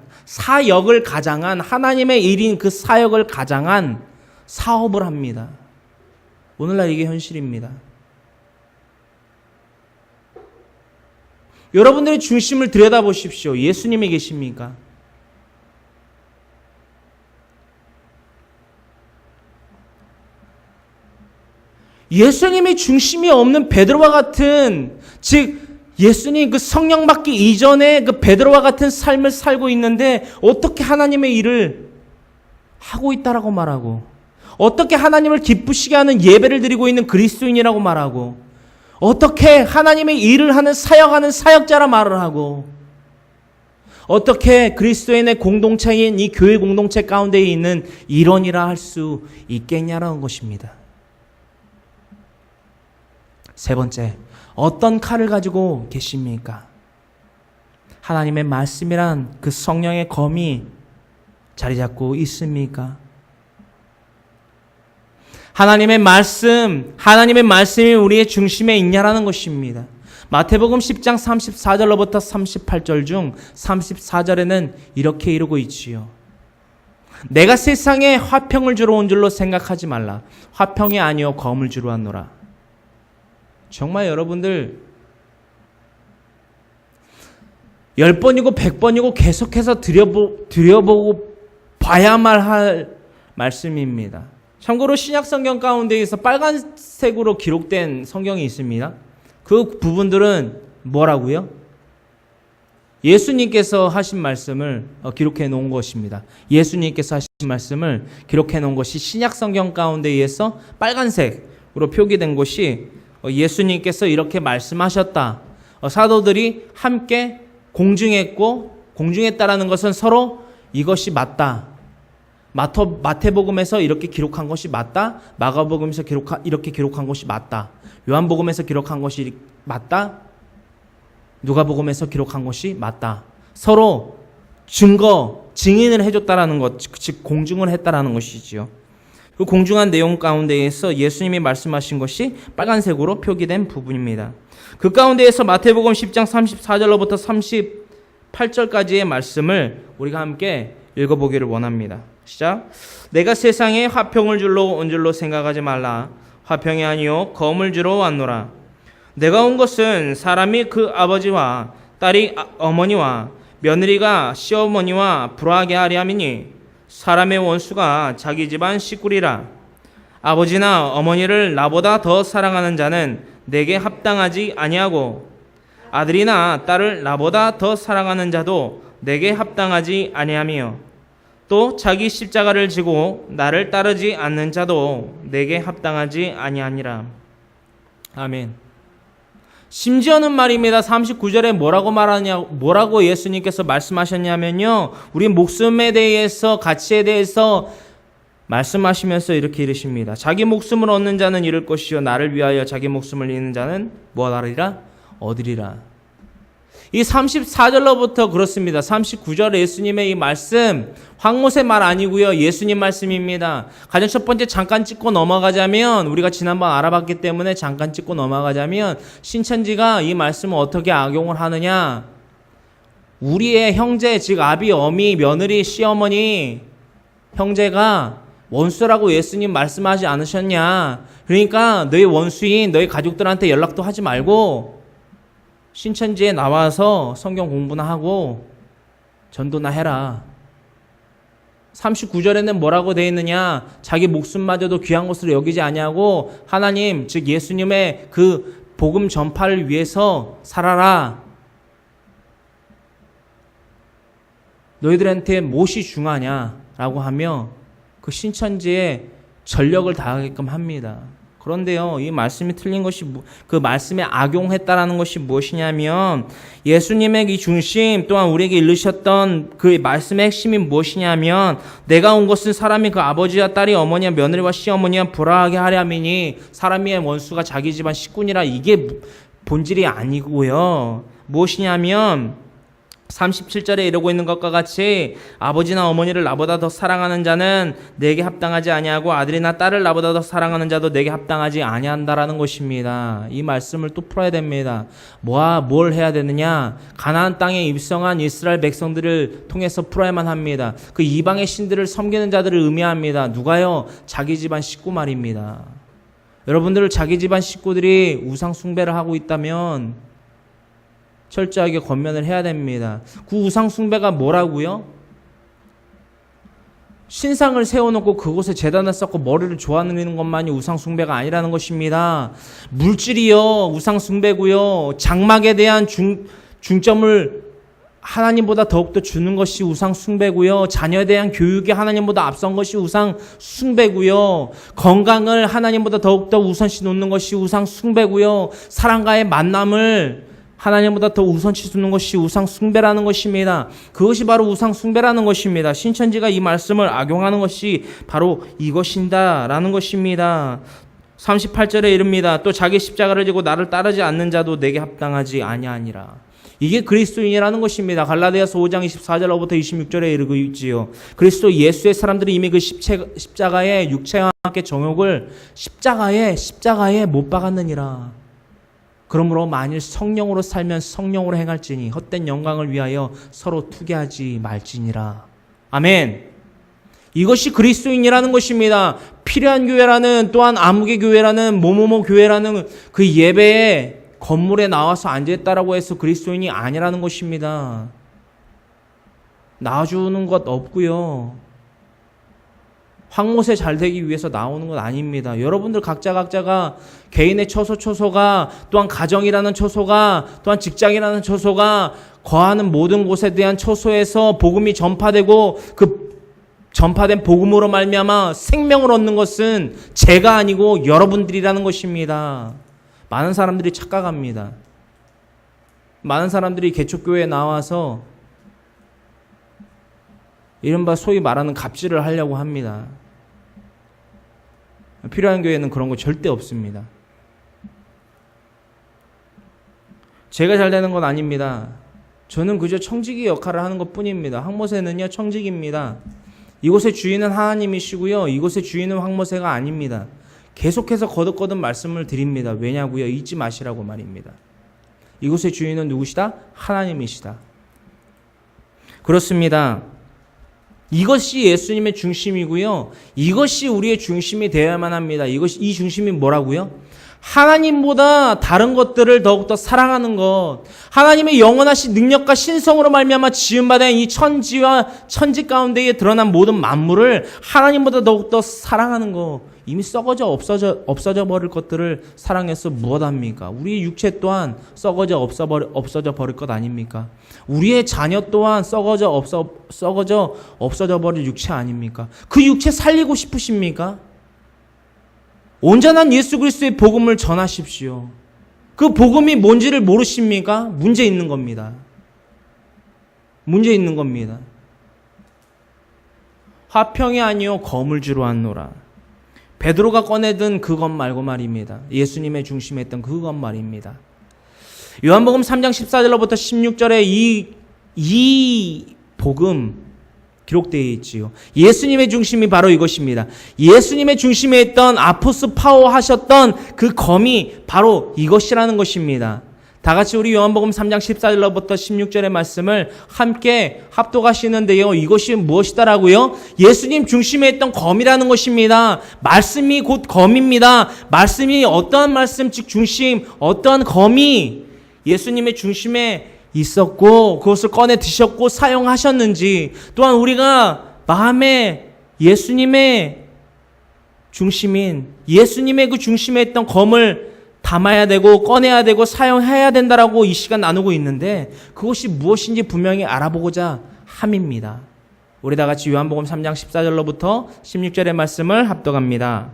하나님의 일인 그 사역을 가장한 사업을 합니다. 오늘날 이게 현실입니다. 여러분들의 중심을 들여다보십시오. 예수님이 계십니까? 예수님이 중심이 없는 베드로와 같은, 즉 예수님 그 성령 받기 이전에 그 베드로와 같은 삶을 살고 있는데 어떻게 하나님의 일을 하고 있다라고 말하고, 어떻게 하나님을 기쁘시게 하는 예배를 드리고 있는 그리스도인이라고 말하고, 어떻게 하나님의 일을 하는 사역하는 사역자라 말을 하고, 어떻게 그리스도인의 공동체인 이 교회 공동체 가운데 있는 일원이라 할 수 있겠냐라는 것입니다. 세 번째, 어떤 칼을 가지고 계십니까? 하나님의 말씀이란 그 성령의 검이 자리 잡고 있습니까? 하나님의 말씀이 우리의 중심에 있냐라는 것입니다. 마태복음 10장 34절로부터 38절 중 34절에는 이렇게 이루고 있지요. 내가 세상에 화평을 주러 온 줄로 생각하지 말라. 화평이 아니요 검을 주러 왔노라. 정말 여러분들 10번이고 100번이고 계속해서 들여보고 봐야만 할 말씀입니다. 참고로 신약성경 가운데에서 빨간색으로 기록된 성경이 있습니다. 그 부분들은 뭐라고요? 예수님께서 하신 말씀을 기록해 놓은 것입니다. 예수님께서 하신 말씀을 기록해 놓은 것이 신약성경 가운데에서 빨간색으로 표기된 것이 예수님께서 이렇게 말씀하셨다. 사도들이 함께 공증했다라는 것은 서로 이것이 맞다. 마태복음에서 이렇게 기록한 것이 맞다. 마가복음에서 이렇게 기록한 것이 맞다. 요한복음에서 기록한 것이 맞다. 누가복음에서 기록한 것이 맞다. 서로 증인을 해줬다라는 것, 즉 공증을 했다라는 것이지요. 그 공중한 내용 가운데에서 예수님이 말씀하신 것이 빨간색으로 표기된 부분입니다. 그 가운데에서 마태복음 10장 34절로부터 38절까지의 말씀을 우리가 함께 읽어보기를 원합니다. 시작. 내가 세상에 화평을 줄로 온 줄로 생각하지 말라. 화평이 아니요 검을 주러 왔노라. 내가 온 것은 사람이 그 아버지와 딸이 어머니와 며느리가 시어머니와 불화하게 하려 함이니 사람의 원수가 자기 집안 식구리라. 아버지나 어머니를 나보다 더 사랑하는 자는 내게 합당하지 아니하고 아들이나 딸을 나보다 더 사랑하는 자도 내게 합당하지 아니하며 또 자기 십자가를 지고 나를 따르지 않는 자도 내게 합당하지 아니하니라. 아멘. 심지어는 말입니다. 39절에 뭐라고 예수님께서 말씀하셨냐면요. 우리 목숨에 대해서, 가치에 대해서 말씀하시면서 이렇게 이르십니다. 자기 목숨을 얻는 자는 잃을 것이요 나를 위하여 자기 목숨을 잃는 자는 무엇하리라? 얻으리라. 이 34절로부터 그렇습니다. 39절에 예수님의 이 말씀, 황모세 말 아니고요. 예수님 말씀입니다. 가장 첫 번째 잠깐 짚고 넘어가자면, 우리가 지난번 알아봤기 때문에 잠깐 짚고 넘어가자면, 신천지가 이 말씀을 어떻게 악용을 하느냐? 우리의 형제, 즉 아비, 어미, 며느리, 시어머니, 형제가 원수라고 예수님 말씀하지 않으셨냐? 그러니까 너희 원수인 너희 가족들한테 연락도 하지 말고 신천지에 나와서 성경 공부나 하고 전도나 해라. 39절에는 뭐라고 되어 있느냐? 자기 목숨마저도 귀한 것으로 여기지 아니하고 하나님, 즉 예수님의 그 복음 전파를 위해서 살아라. 너희들한테 무엇이 중요하냐라고 하며 그 신천지에 전력을 다하게끔 합니다. 그런데요, 이 말씀이 틀린 것이, 그 말씀에 악용했다라는 것이 무엇이냐면, 예수님의 이 중심, 또한 우리에게 이르셨던 그 말씀의 핵심이 무엇이냐면, 내가 온 것은 사람이 그 아버지와 딸이 어머니와 며느리와 시어머니와 불화하게 하려 함이니, 사람의 원수가 자기 집안 식구니라. 이게 본질이 아니고요. 무엇이냐면, 37절에 이러고 있는 것과 같이 아버지나 어머니를 나보다 더 사랑하는 자는 내게 합당하지 아니하고 아들이나 딸을 나보다 더 사랑하는 자도 내게 합당하지 아니한다라는 것입니다. 이 말씀을 또 풀어야 됩니다. 뭘 해야 되느냐? 가나안 땅에 입성한 이스라엘 백성들을 통해서 풀어야만 합니다. 그 이방의 신들을 섬기는 자들을 의미합니다. 누가요? 자기 집안 식구 말입니다. 여러분들 자기 집안 식구들이 우상 숭배를 하고 있다면 철저하게 권면을 해야 됩니다. 그 우상 숭배가 뭐라고요? 신상을 세워놓고 그곳에 제단을 쌓고 머리를 조아리는 것만이 우상 숭배가 아니라는 것입니다. 물질이요 우상 숭배고요. 장막에 대한 중점을 하나님보다 더욱더 주는 것이 우상 숭배고요. 자녀에 대한 교육이 하나님보다 앞선 것이 우상 숭배고요. 건강을 하나님보다 더욱더 우선시 놓는 것이 우상 숭배고요. 사람과의 만남을 하나님보다 더 우선시 두는 것이 우상 숭배라는 것입니다. 그것이 바로 우상 숭배라는 것입니다. 신천지가 이 말씀을 악용하는 것이 바로 이것인다라는 것입니다. 38절에 이릅니다. 또 자기 십자가를 지고 나를 따르지 않는 자도 내게 합당하지 아니하니라. 이게 그리스도인이라는 것입니다. 갈라디아서 5장 24절로부터 26절에 이르고 있지요. 그리스도 예수의 사람들이 이미 그 십자가의 육체와 함께 정욕을 십자가에 못 박았느니라. 그러므로 만일 성령으로 살면 성령으로 행할지니 헛된 영광을 위하여 서로 투기하지 말지니라. 아멘. 이것이 그리스도인이라는 것입니다. 필요한 교회라는, 또한 아무개 교회라는, 뭐뭐뭐 교회라는 그 예배에 건물에 나와서 앉아있다라고 해서 그리스도인이 아니라는 것입니다. 나와주는 것 없고요. 황모세 잘 되기 위해서 나오는 건 아닙니다. 여러분들 각자가 개인의 초소가, 또한 가정이라는 초소가, 또한 직장이라는 초소가, 거하는 모든 곳에 대한 초소에서 복음이 전파되고 그 전파된 복음으로 말미암아 생명을 얻는 것은 제가 아니고 여러분들이라는 것입니다. 많은 사람들이 착각합니다. 많은 사람들이 개척교회에 나와서 이른바 소위 말하는 갑질을 하려고 합니다. 필요한 교회는 그런 거 절대 없습니다. 제가 잘 되는 건 아닙니다. 저는 그저 청지기 역할을 하는 것 뿐입니다. 황모세는요 청지기입니다. 이곳의 주인은 하나님이시고요. 이곳의 주인은 황모세가 아닙니다. 계속해서 거듭거듭 말씀을 드립니다. 왜냐고요? 잊지 마시라고 말입니다. 이곳의 주인은 누구시다? 하나님이시다. 그렇습니다. 이것이 예수님의 중심이고요. 이것이 우리의 중심이 되어야만 합니다. 이 중심이 뭐라고요? 하나님보다 다른 것들을 더욱더 사랑하는 것, 하나님의 영원하신 능력과 신성으로 말미암아 지음받은 이 천지와 천지 가운데에 드러난 모든 만물을 하나님보다 더욱더 사랑하는 것, 이미 썩어져 없어져 버릴 것들을 사랑해서 무엇합니까? 우리의 육체 또한 썩어져 없어져 버릴 것 아닙니까? 우리의 자녀 또한 썩어져 없어져 버릴 육체 아닙니까? 그 육체 살리고 싶으십니까? 온전한 예수 그리스도의 복음을 전하십시오. 그 복음이 뭔지를 모르십니까? 문제 있는 겁니다. 문제 있는 겁니다. 화평이 아니요 거물주로 왔노라. 베드로가 꺼내든 그것 말고 말입니다. 예수님의 중심에 있던 그것 말입니다. 요한복음 3장 14절로부터 16절에 이 복음 기록되어 있지요. 예수님의 중심이 바로 이것입니다. 예수님의 중심에 있던 아포스 파워 하셨던 그 검이 바로 이것이라는 것입니다. 다 같이 우리 요한복음 3장 14절로부터 16절의 말씀을 함께 합독하시는데요. 이것이 무엇이다라고요? 예수님 중심에 있던 검이라는 것입니다. 말씀이 곧 검입니다. 말씀이 어떠한 말씀, 즉 중심, 어떠한 검이 예수님의 중심에 있었고 그것을 꺼내 드셨고 사용하셨는지, 또한 우리가 마음에 예수님의 중심인 예수님의 그 중심에 있던 검을 담아야 되고 꺼내야 되고 사용해야 된다라고 이 시간 나누고 있는데, 그것이 무엇인지 분명히 알아보고자 함입니다. 우리 다 같이 요한복음 3장 14절로부터 16절의 말씀을 합독합니다.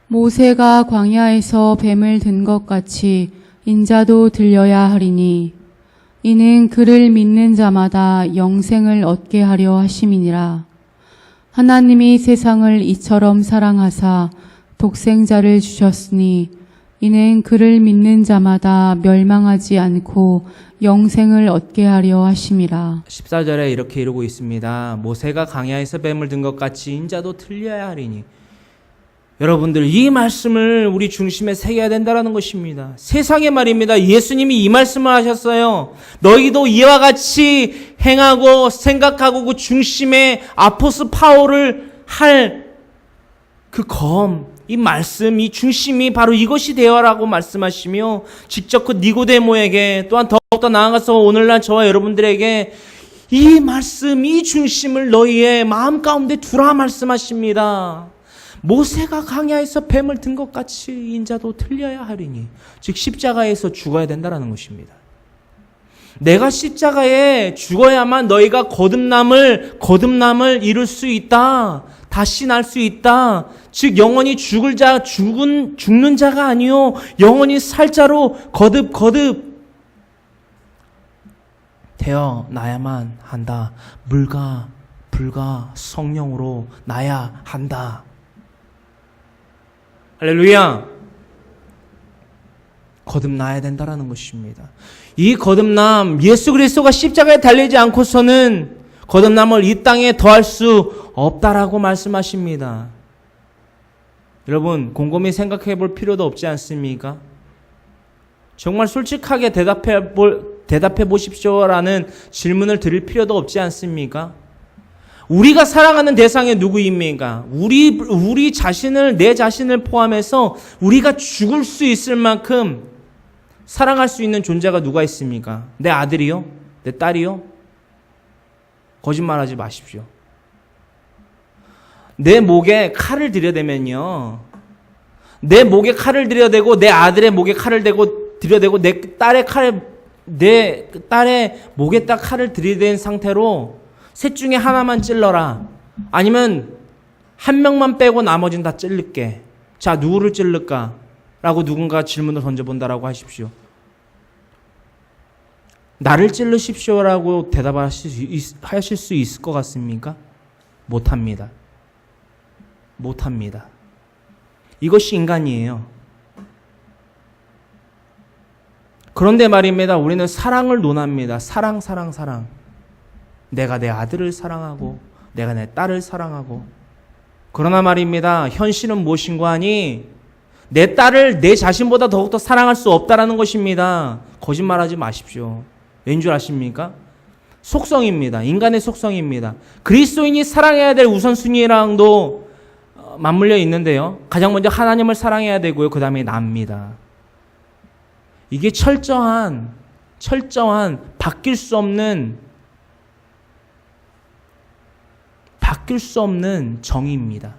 모세가 광야에서 뱀을 든 것 같이 인자도 들려야 하리니 이는 그를 믿는 자마다 영생을 얻게 하려 하심이니라. 하나님이 세상을 이처럼 사랑하사 독생자를 주셨으니 이는 그를 믿는 자마다 멸망하지 않고 영생을 얻게 하려 하심이라. 14절에 이렇게 이루고 있습니다. 모세가 강야에서 뱀을 든 것 같이 인자도 틀려야 하리니. 여러분들, 이 말씀을 우리 중심에 새겨야 된다는 것입니다. 세상의 말입니다. 예수님이 이 말씀을 하셨어요. 너희도 이와 같이 행하고 생각하고 그 중심에 아포스 파워를 할 그 검, 이 말씀, 이 중심이 바로 이것이 되어라고 말씀하시며, 직접 그 니고데모에게, 또한 더욱더 나아가서 오늘날 저와 여러분들에게 이 말씀, 이 중심을 너희의 마음 가운데 두라 말씀하십니다. 모세가 강야에서 뱀을 든 것 같이 인자도 틀려야 하리니, 즉 십자가에서 죽어야 된다는 것입니다. 내가 십자가에 죽어야만 너희가 거듭남을 이룰 수 있다. 다시 날 수 있다. 즉 영원히 죽는 자가 아니요 영원히 살 자로 거듭 태어나야만 한다. 불과 성령으로 나야 한다. 할렐루야. 거듭나야 된다라는 것입니다. 이 거듭남, 예수 그리스도가 십자가에 달리지 않고서는 거듭남을 이 땅에 더할 수 없다라고 말씀하십니다. 여러분, 곰곰이 생각해 볼 필요도 없지 않습니까? 정말 솔직하게 대답해 보십시오라는 질문을 드릴 필요도 없지 않습니까? 우리가 살아가는 대상이 누구입니까? 우리 자신을, 내 자신을 포함해서 우리가 죽을 수 있을 만큼 사랑할 수 있는 존재가 누가 있습니까? 내 아들이요? 내 딸이요? 거짓말하지 마십시오. 내 목에 칼을 들여대면요, 내 목에 칼을 들여대고 내 아들의 목에 칼을 들여대고 내 딸의 목에다 칼을 들이댄 상태로 셋 중에 하나만 찔러라, 아니면 한 명만 빼고 나머지는 다 찔를게. 자, 누구를 찔를까? 라고 누군가 질문을 던져본다라고 하십시오. 나를 찔르십시오라고 대답하실 수 있을 것 같습니까? 못합니다. 이것이 인간이에요. 그런데 말입니다, 우리는 사랑을 논합니다. 사랑. 내가 내 아들을 사랑하고 내가 내 딸을 사랑하고. 그러나 말입니다, 현실은 무엇인고 하니 내 딸을 내 자신보다 더욱더 사랑할 수 없다라는 것입니다. 거짓말하지 마십시오. 왠 줄 아십니까? 속성입니다. 인간의 속성입니다. 그리스도인이 사랑해야 될 우선순위랑도 맞물려 있는데요. 가장 먼저 하나님을 사랑해야 되고요. 그 다음에 납니다. 이게 철저한 바뀔 수 없는 정의입니다.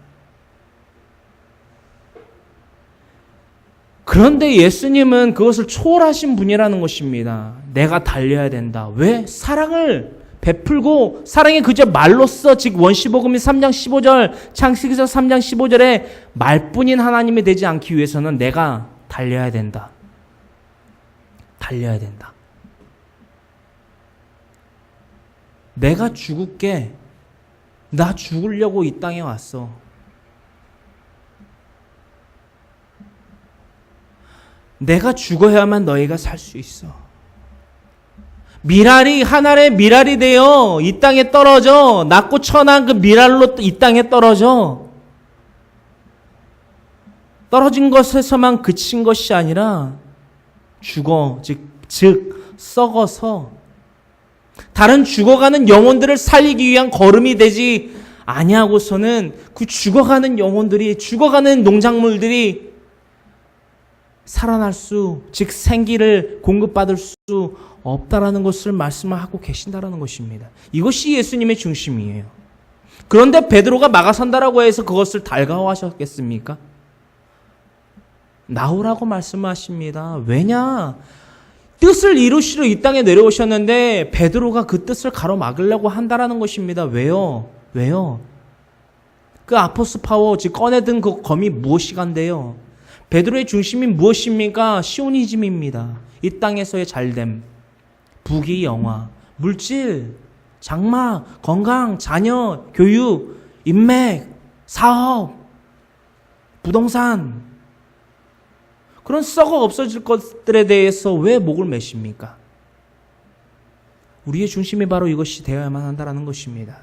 그런데 예수님은 그것을 초월하신 분이라는 것입니다. 내가 달려야 된다. 왜? 사랑을 베풀고 사랑이 그저 말로써 즉 원시복음이 3장 15절 창세기서 3장 15절에 말뿐인 하나님이 되지 않기 위해서는 내가 달려야 된다. 달려야 된다. 내가 죽을게. 나 죽으려고 이 땅에 왔어. 내가 죽어야만 너희가 살 수 있어. 미랄이 하늘의 미랄이 되어 이 땅에 떨어져 낮고 천한 그 미랄로 이 땅에 떨어진 것에서만 그친 것이 아니라 죽어 즉 썩어서 다른 죽어가는 영혼들을 살리기 위한 걸음이 되지 아니하고서는 그 죽어가는 영혼들이 죽어가는 농작물들이 살아날 수, 즉 생기를 공급받을 수 없다라는 것을 말씀하고 계신다라는 것입니다. 이것이 예수님의 중심이에요. 그런데 베드로가 막아선다라고 해서 그것을 달가워하셨겠습니까? 나오라고 말씀하십니다. 왜냐? 뜻을 이루시러 이 땅에 내려오셨는데 베드로가 그 뜻을 가로막으려고 한다라는 것입니다. 왜요? 그 아포스 파워, 즉 꺼내든 그 검이 무엇이간데요? 베드로의 중심이 무엇입니까? 시오니즘입니다. 이 땅에서의 잘됨, 부귀, 영화, 물질, 장막, 건강, 자녀, 교육, 인맥, 사업, 부동산, 그런 썩어 없어질 것들에 대해서 왜 목을 매십니까? 우리의 중심이 바로 이것이 되어야만 한다는 것입니다.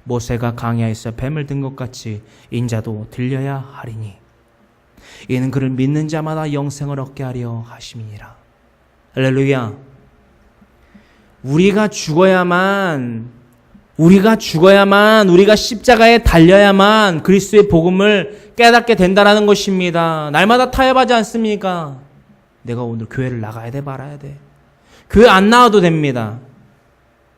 모세가 광야에서 뱀을 든 것 같이 인자도 들려야 하리니 이는 그를 믿는 자마다 영생을 얻게 하려 하심이니라. 할렐루야. 우리가 죽어야만 우리가 십자가에 달려야만 그리스도의 복음을 깨닫게 된다는 것입니다. 날마다 타협하지 않습니까? 내가 오늘 교회를 나가야 돼 말아야 돼. 교회 안 나와도 됩니다.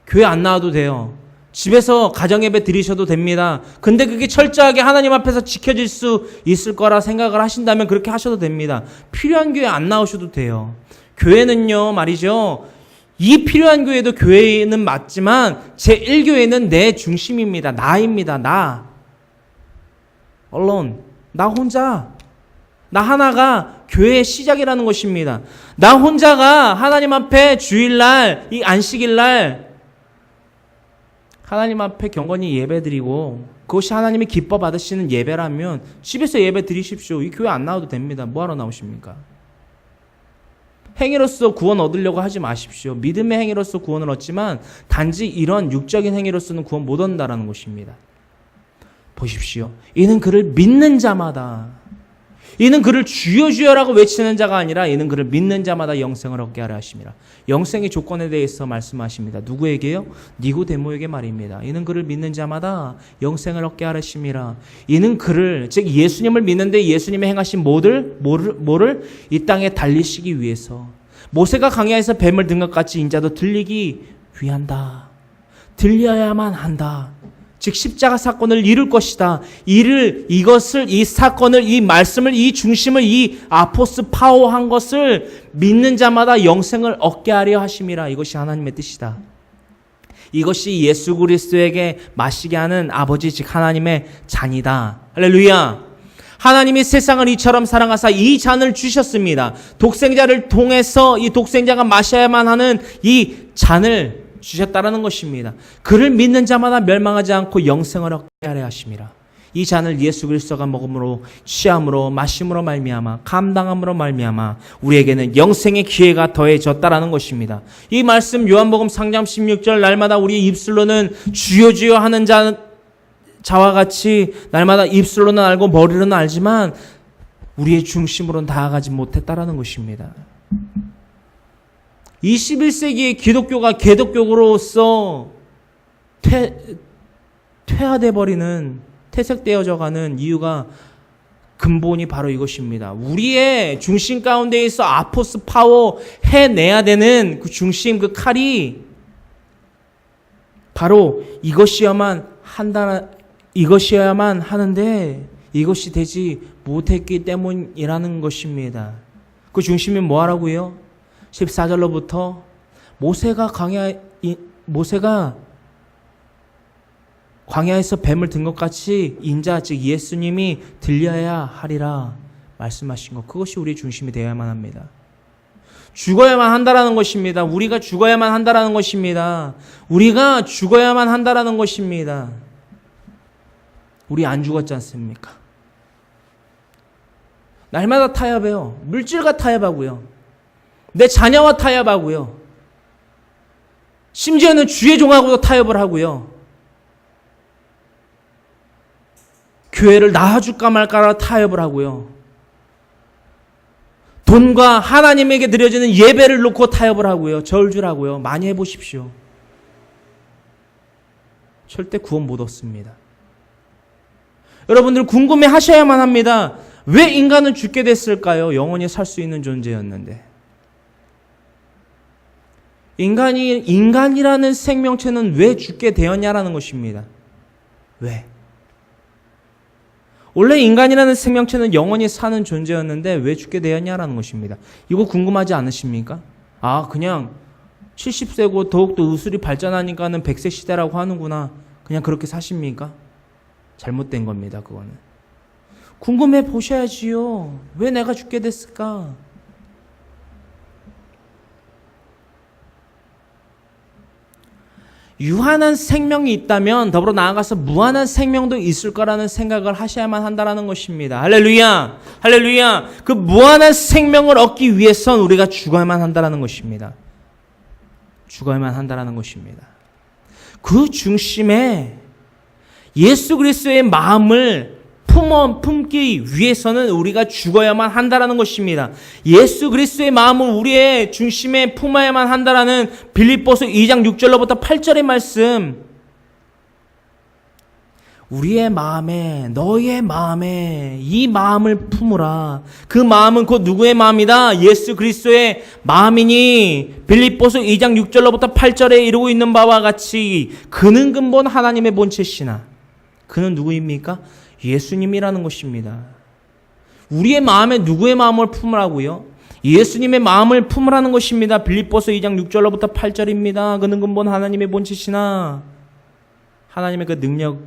교회 안 나와도 돼요. 집에서 가정예배 드리셔도 됩니다. 근데 그게 철저하게 하나님 앞에서 지켜질 수 있을 거라 생각을 하신다면 그렇게 하셔도 됩니다. 필요한 교회 안 나오셔도 돼요. 교회는요 말이죠. 이 필요한 교회도 교회는 맞지만 제1교회는 내 중심입니다. 나입니다. 나. alone. 나 혼자. 나 하나가 교회의 시작이라는 것입니다. 나 혼자가 하나님 앞에 주일날, 이 안식일날 하나님 앞에 경건히 예배드리고 그것이 하나님이 기뻐 받으시는 예배라면 집에서 예배 드리십시오. 이 교회 안 나와도 됩니다. 뭐하러 나오십니까? 행위로서 구원 얻으려고 하지 마십시오. 믿음의 행위로서 구원을 얻지만 단지 이런 육적인 행위로서는 구원 못 얻는다는 것입니다. 보십시오. 이는 그를 믿는 자마다, 이는 그를 주여 주여라고 외치는 자가 아니라 이는 그를 믿는 자마다 영생을 얻게 하려 하심이라. 영생의 조건에 대해서 말씀하십니다. 누구에게요? 니고데모에게 말입니다. 이는 그를 믿는 자마다 영생을 얻게 하려 하심이라. 이는 그를, 즉 예수님을 믿는데 예수님이 행하신 뭐를 이 땅에 달리시기 위해서 모세가 광야에서 뱀을 든 것 같이 인자도 들리기 위한다. 들려야만 한다. 즉 십자가 사건을 이룰 것이다. 이 사건을, 이 말씀을, 이 중심을, 이 아포스 파워한 것을 믿는 자마다 영생을 얻게 하려 하심이라. 이것이 하나님의 뜻이다. 이것이 예수 그리스도에게 마시게 하는 아버지 즉 하나님의 잔이다. 할렐루야. 하나님이 세상을 이처럼 사랑하사 이 잔을 주셨습니다. 독생자를 통해서 이 독생자가 마셔야만 하는 이 잔을 주셨다라는 것입니다. 그를 믿는 자마다 멸망하지 않고 영생을 얻게 하려 하심이라. 이 잔을 예수 그리스도가 먹음으로 취함으로 마심으로 말미암아 감당함으로 말미암아 우리에게는 영생의 기회가 더해졌다라는 것입니다. 이 말씀 요한복음 3장 16절 날마다 우리 입술로는 주여 주여 하는 자와 같이 날마다 입술로는 알고 머리로는 알지만 우리의 중심으로는 다가가지 못했다라는 것입니다. 21세기의 기독교가 개독교로서 퇴화돼 버리는, 퇴색되어져 가는 이유가 근본이 바로 이것입니다. 우리의 중심 가운데 있어 아포스 파워 해내야 되는 그 중심, 그 칼이 바로 이것이어야만 하는데 이것이 되지 못했기 때문이라는 것입니다. 그 중심이 뭐하라고요? 14절로부터 모세가 광야에서 뱀을 든 것 같이 인자 즉 예수님이 들려야 하리라 말씀하신 것, 그것이 우리의 중심이 되어야만 합니다. 죽어야만 한다라는 것입니다. 우리가 죽어야만 한다라는 것입니다. 우리가 죽어야만 한다라는 것입니다. 우리 안 죽었지 않습니까? 날마다 타협해요. 물질과 타협하고요. 내 자녀와 타협하고요. 심지어는 주의 종하고도 타협을 하고요. 교회를 나아줄까 말까 타협을 하고요. 돈과 하나님에게 드려지는 예배를 놓고 타협을 하고요. 저울질하고요. 많이 해보십시오. 절대 구원 못 얻습니다. 여러분들 궁금해 하셔야만 합니다. 왜 인간은 죽게 됐을까요? 영원히 살 수 있는 존재였는데. 인간이라는 생명체는 왜 죽게 되었냐라는 것입니다. 왜? 원래 인간이라는 생명체는 영원히 사는 존재였는데 왜 죽게 되었냐라는 것입니다. 이거 궁금하지 않으십니까? 그냥 70세고 더욱더 의술이 발전하니까는 100세 시대라고 하는구나. 그냥 그렇게 사십니까? 잘못된 겁니다, 그거는. 궁금해 보셔야지요. 왜 내가 죽게 됐을까? 유한한 생명이 있다면 더불어 나아가서 무한한 생명도 있을 거라는 생각을 하셔야만 한다는 것입니다. 할렐루야! 할렐루야! 그 무한한 생명을 얻기 위해선 우리가 죽어야만 한다는 것입니다. 죽어야만 한다는 것입니다. 그 중심에 예수 그리스도의 마음을 품기 위해서는 우리가 죽어야만 한다는 것입니다. 예수 그리스도의 마음을 우리의 중심에 품어야만 한다는 빌립보서 2장 6절로부터 8절의 말씀. 우리의 마음에, 너의 마음에 이 마음을 품으라. 그 마음은 곧 누구의 마음이다? 예수 그리스도의 마음이니 빌립보서 2장 6절로부터 8절에 이루고 있는 바와 같이 그는 근본 하나님의 본체시나. 그는 누구입니까? 예수님이라는 것입니다. 우리의 마음에 누구의 마음을 품으라고요? 예수님의 마음을 품으라는 것입니다. 빌립보서 2장 6절로부터 8절입니다. 그는 근본 하나님의 본체시나. 하나님의 그 능력,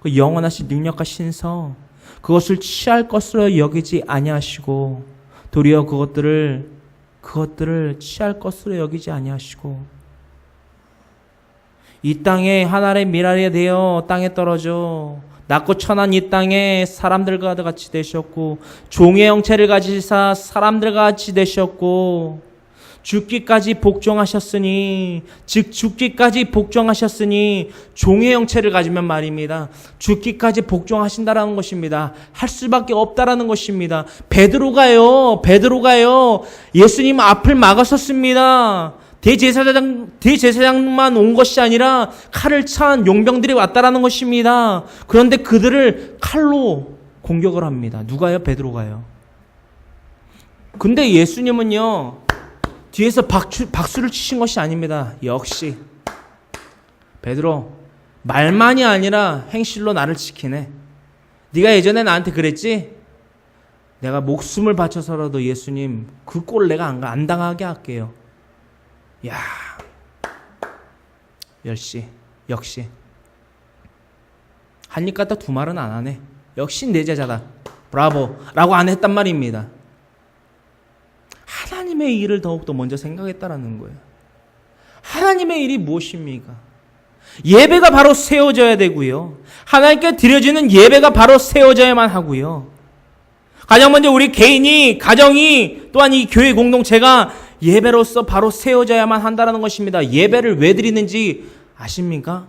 그 영원하신 능력과 신성, 그것을 취할 것으로 여기지 아니하시고 도리어 그것들을 취할 것으로 여기지 아니하시고 이 땅에 하늘의 미랄이 되어 땅에 떨어져 낮고 천한 이 땅에 사람들과 같이 되셨고 종의 형체를 가지사 사람들과 같이 되셨고 죽기까지 복종하셨으니 즉 죽기까지 복종하셨으니 종의 형체를 가지면 말입니다. 죽기까지 복종하신다라는 것입니다. 할 수밖에 없다라는 것입니다. 베드로가요. 예수님 앞을 막았었습니다. 대제사장만 온 것이 아니라 칼을 찬 용병들이 왔다라는 것입니다. 그런데 그들을 칼로 공격을 합니다. 누가요? 베드로가요. 근데 예수님은요, 뒤에서 박수를 치신 것이 아닙니다. 역시 베드로, 말만이 아니라 행실로 나를 지키네. 네가 예전에 나한테 그랬지? 내가 목숨을 바쳐서라도 예수님 그 꼴 내가 안 당하게 할게요. 야, 역시 한 입 갖다 두 말은 안 하네. 역시 내 제자다. 브라보 라고 안 했단 말입니다. 하나님의 일을 더욱더 먼저 생각했다라는 거예요. 하나님의 일이 무엇입니까? 예배가 바로 세워져야 되고요. 하나님께 드려지는 예배가 바로 세워져야만 하고요. 가장 먼저 우리 개인이, 가정이, 또한 이 교회 공동체가 예배로서 바로 세워져야만 한다는 것입니다. 예배를 왜 드리는지 아십니까?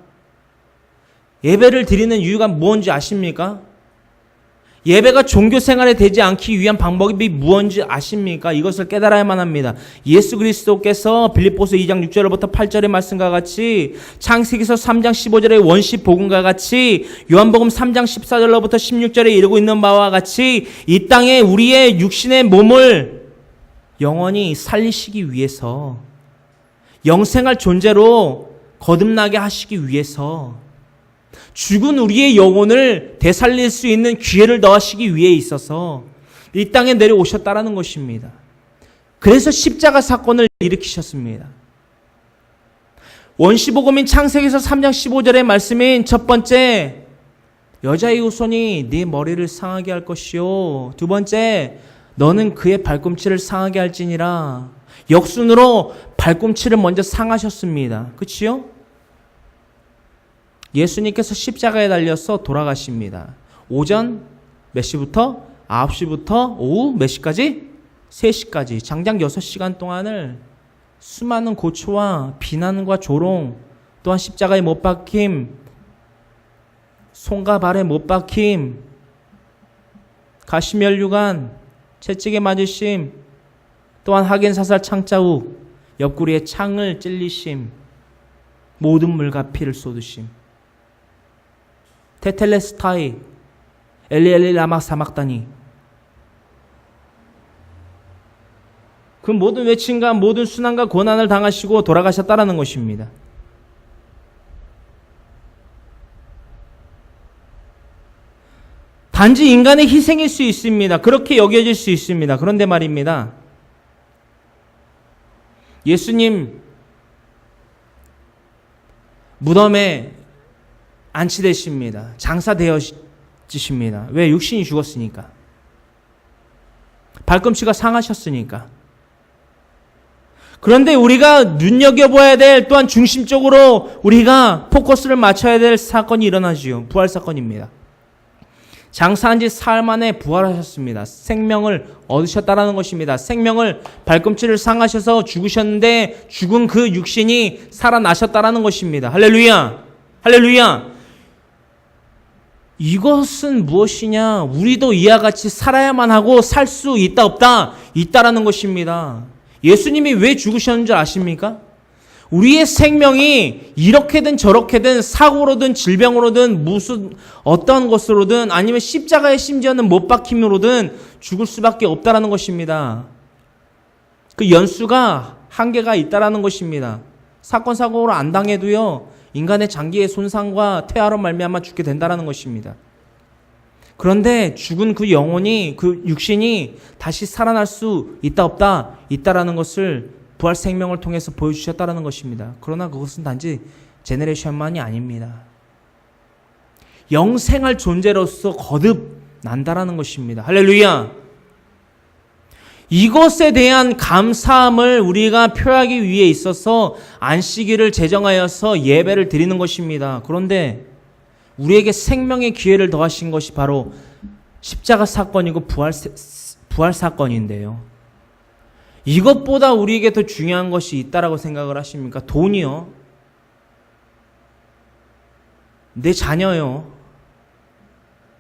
예배를 드리는 이유가 뭔지 아십니까? 예배가 종교 생활에 되지 않기 위한 방법이 무엇인지 아십니까? 이것을 깨달아야만 합니다. 예수 그리스도께서 빌립보서 2장 6절부터 8절의 말씀과 같이, 창세기서 3장 15절의 원시 복음과 같이, 요한복음 3장 14절로부터 16절에 이르고 있는 바와 같이 이 땅에 우리의 육신의 몸을 영원히 살리시기 위해서, 영생할 존재로 거듭나게 하시기 위해서, 죽은 우리의 영혼을 되살릴 수 있는 기회를 더하시기 위해 있어서 이 땅에 내려오셨다라는 것입니다. 그래서 십자가 사건을 일으키셨습니다. 원시복음인 창세기서 3장 15절의 말씀인 첫 번째, 여자의 후손이 네 머리를 상하게 할 것이요. 두 번째, 너는 그의 발꿈치를 상하게 할지니라. 역순으로 발꿈치를 먼저 상하셨습니다. 그치요? 예수님께서 십자가에 달려서 돌아가십니다. 오전 몇 시부터? 9시부터 오후 몇 시까지? 3시까지. 장장 6시간 동안을 수많은 고초와 비난과 조롱, 또한 십자가에 못 박힘, 손과 발에 못 박힘, 가시면류관, 채찍에 맞으심, 또한 하겐사살 창자욱, 옆구리에 창을 찔리심, 모든 물과 피를 쏟으심, 테텔레스타이, 엘리 라마 사막다니, 그 모든 외침과 모든 순환과 고난을 당하시고 돌아가셨다라는 것입니다. 단지 인간의 희생일 수 있습니다. 그렇게 여겨질 수 있습니다. 그런데 말입니다, 예수님 무덤에 안치되십니다. 장사되어지십니다. 왜? 육신이 죽었으니까. 발꿈치가 상하셨으니까. 그런데 우리가 눈여겨봐야 될, 또한 중심적으로 우리가 포커스를 맞춰야 될 사건이 일어나지요. 부활 사건입니다. 장사한 지 사흘 만에 부활하셨습니다. 생명을 얻으셨다라는 것입니다. 생명을, 발꿈치를 상하셔서 죽으셨는데 죽은 그 육신이 살아나셨다라는 것입니다. 할렐루야! 할렐루야! 이것은 무엇이냐? 우리도 이와 같이 살아야만 하고 살 수 있다 없다? 있다라는 것입니다. 예수님이 왜 죽으셨는 줄 아십니까? 우리의 생명이 이렇게든 저렇게든 사고로든 질병으로든 무슨 어떠한 것으로든 아니면 십자가에 심지어는 못 박힘으로든 죽을 수밖에 없다라는 것입니다. 그 연수가 한계가 있다라는 것입니다. 사건 사고로 안 당해도요, 인간의 장기의 손상과 퇴화로 말미암아 죽게 된다라는 것입니다. 그런데 죽은 그 영혼이, 그 육신이 다시 살아날 수 있다 없다? 있다라는 것을 부활 생명을 통해서 보여주셨다라는 것입니다. 그러나 그것은 단지 제네레이션만이 아닙니다. 영생할 존재로서 거듭난다라는 것입니다. 할렐루야! 이것에 대한 감사함을 우리가 표하기 위해 있어서 안식일을 제정하여서 예배를 드리는 것입니다. 그런데 우리에게 생명의 기회를 더하신 것이 바로 십자가 사건이고 부활 사건인데요. 이것보다 우리에게 더 중요한 것이 있다라고 생각을 하십니까? 돈이요. 내 자녀요.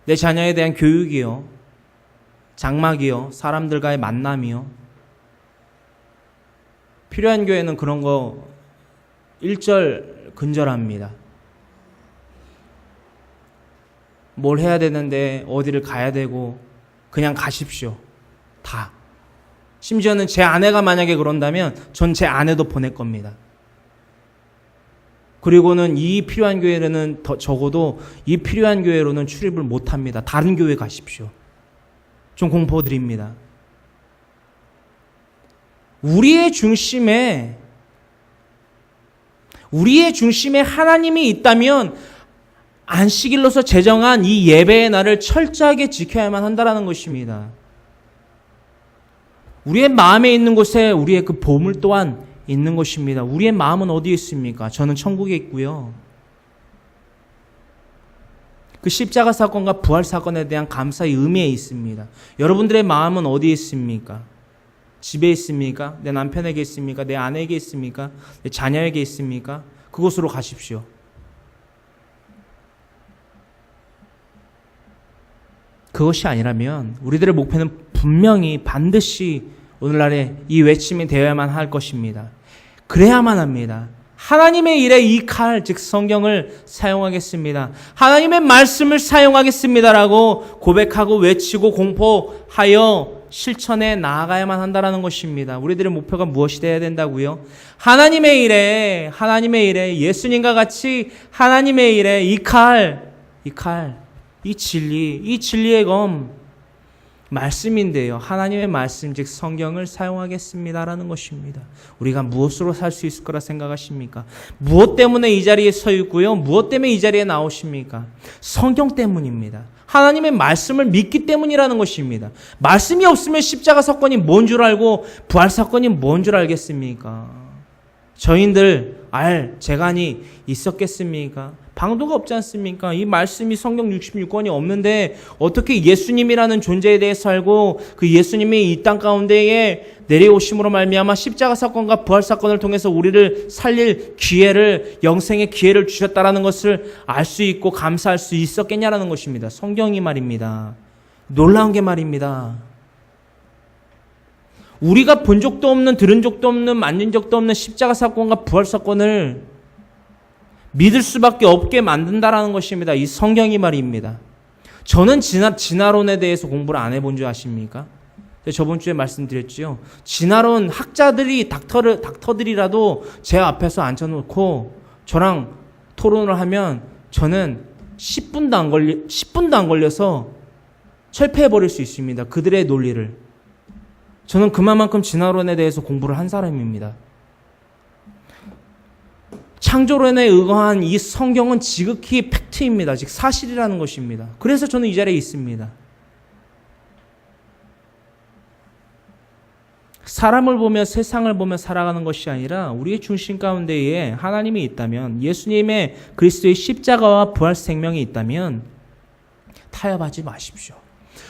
내 자녀에 대한 교육이요. 장막이요. 사람들과의 만남이요. 필요한 교회는 그런 거 일절근절합니다. 뭘 해야 되는데 어디를 가야 되고 그냥 가십시오. 다. 심지어는 제 아내가 만약에 그런다면 전 제 아내도 보낼 겁니다. 그리고는 이 필요한 교회는 적어도 이 필요한 교회로는 출입을 못합니다. 다른 교회 가십시오. 좀 공포드립니다. 우리의 중심에 하나님이 있다면 안식일로서 제정한 이 예배의 날을 철저하게 지켜야만 한다는 것입니다. 우리의 마음에 있는 곳에 우리의 그 보물 또한 있는 것입니다. 우리의 마음은 어디에 있습니까? 저는 천국에 있고요. 그 십자가 사건과 부활 사건에 대한 감사의 의미에 있습니다. 여러분들의 마음은 어디에 있습니까? 집에 있습니까? 내 남편에게 있습니까? 내 아내에게 있습니까? 내 자녀에게 있습니까? 그곳으로 가십시오. 그것이 아니라면 우리들의 목표는 분명히 반드시 오늘날에 이 외침이 되어야만 할 것입니다. 그래야만 합니다. 하나님의 일에 이 칼, 즉 성경을 사용하겠습니다. 하나님의 말씀을 사용하겠습니다라고 고백하고 외치고 공포하여 실천에 나아가야만 한다는 것입니다. 우리들의 목표가 무엇이 되어야 된다고요? 하나님의 일에 예수님과 같이 하나님의 일에 이 진리의 검, 말씀인데요. 하나님의 말씀, 즉 성경을 사용하겠습니다라는 것입니다. 우리가 무엇으로 살 수 있을 거라 생각하십니까? 무엇 때문에 이 자리에 서 있고요? 무엇 때문에 이 자리에 나오십니까? 성경 때문입니다. 하나님의 말씀을 믿기 때문이라는 것입니다. 말씀이 없으면 십자가 사건이 뭔 줄 알고 부활 사건이 뭔 줄 알겠습니까? 저희들 알 재간이 있었겠습니까? 방도가 없지 않습니까? 이 말씀이 성경 66권이 없는데 어떻게 예수님이라는 존재에 대해서 알고 그 예수님이 이 땅 가운데에 내려오심으로 말미암아 십자가 사건과 부활 사건을 통해서 우리를 살릴 기회를, 영생의 기회를 주셨다라는 것을 알 수 있고 감사할 수 있었겠냐라는 것입니다. 성경이 말입니다. 놀라운 게 말입니다. 우리가 본 적도 없는, 들은 적도 없는, 만진 적도 없는 십자가 사건과 부활 사건을 믿을 수밖에 없게 만든다라는 것입니다. 이 성경이 말입니다. 저는 진화론에 대해서 공부를 안 해본 줄 아십니까? 저번 주에 말씀드렸죠. 진화론 학자들이 닥터들이라도 제 앞에서 앉혀놓고 저랑 토론을 하면 저는 10분도 안 걸려서 철폐해버릴 수 있습니다. 그들의 논리를. 저는 그만큼 진화론에 대해서 공부를 한 사람입니다. 창조론에 의거한 이 성경은 지극히 팩트입니다. 즉 사실이라는 것입니다. 그래서 저는 이 자리에 있습니다. 사람을 보며 세상을 보며 살아가는 것이 아니라 우리의 중심 가운데에 하나님이 있다면, 예수님의 그리스도의 십자가와 부활 생명이 있다면 타협하지 마십시오.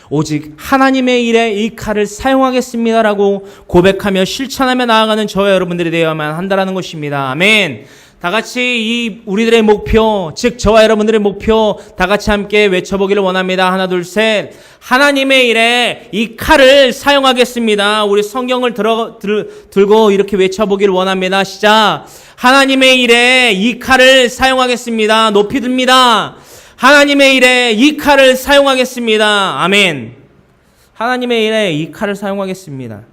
오직 하나님의 일에 이 칼을 사용하겠습니다라고 고백하며 실천하며 나아가는 저와 여러분들이 되어야만 한다는 것입니다. 아멘. 다 같이 이 우리들의 목표, 즉 저와 여러분들의 목표 다 같이 함께 외쳐보기를 원합니다. 하나, 둘, 셋. 하나님의 일에 이 칼을 사용하겠습니다. 우리 성경을 들고 이렇게 외쳐보기를 원합니다. 시작. 하나님의 일에 이 칼을 사용하겠습니다. 높이 듭니다. 하나님의 일에 이 칼을 사용하겠습니다. 아멘. 하나님의 일에 이 칼을 사용하겠습니다.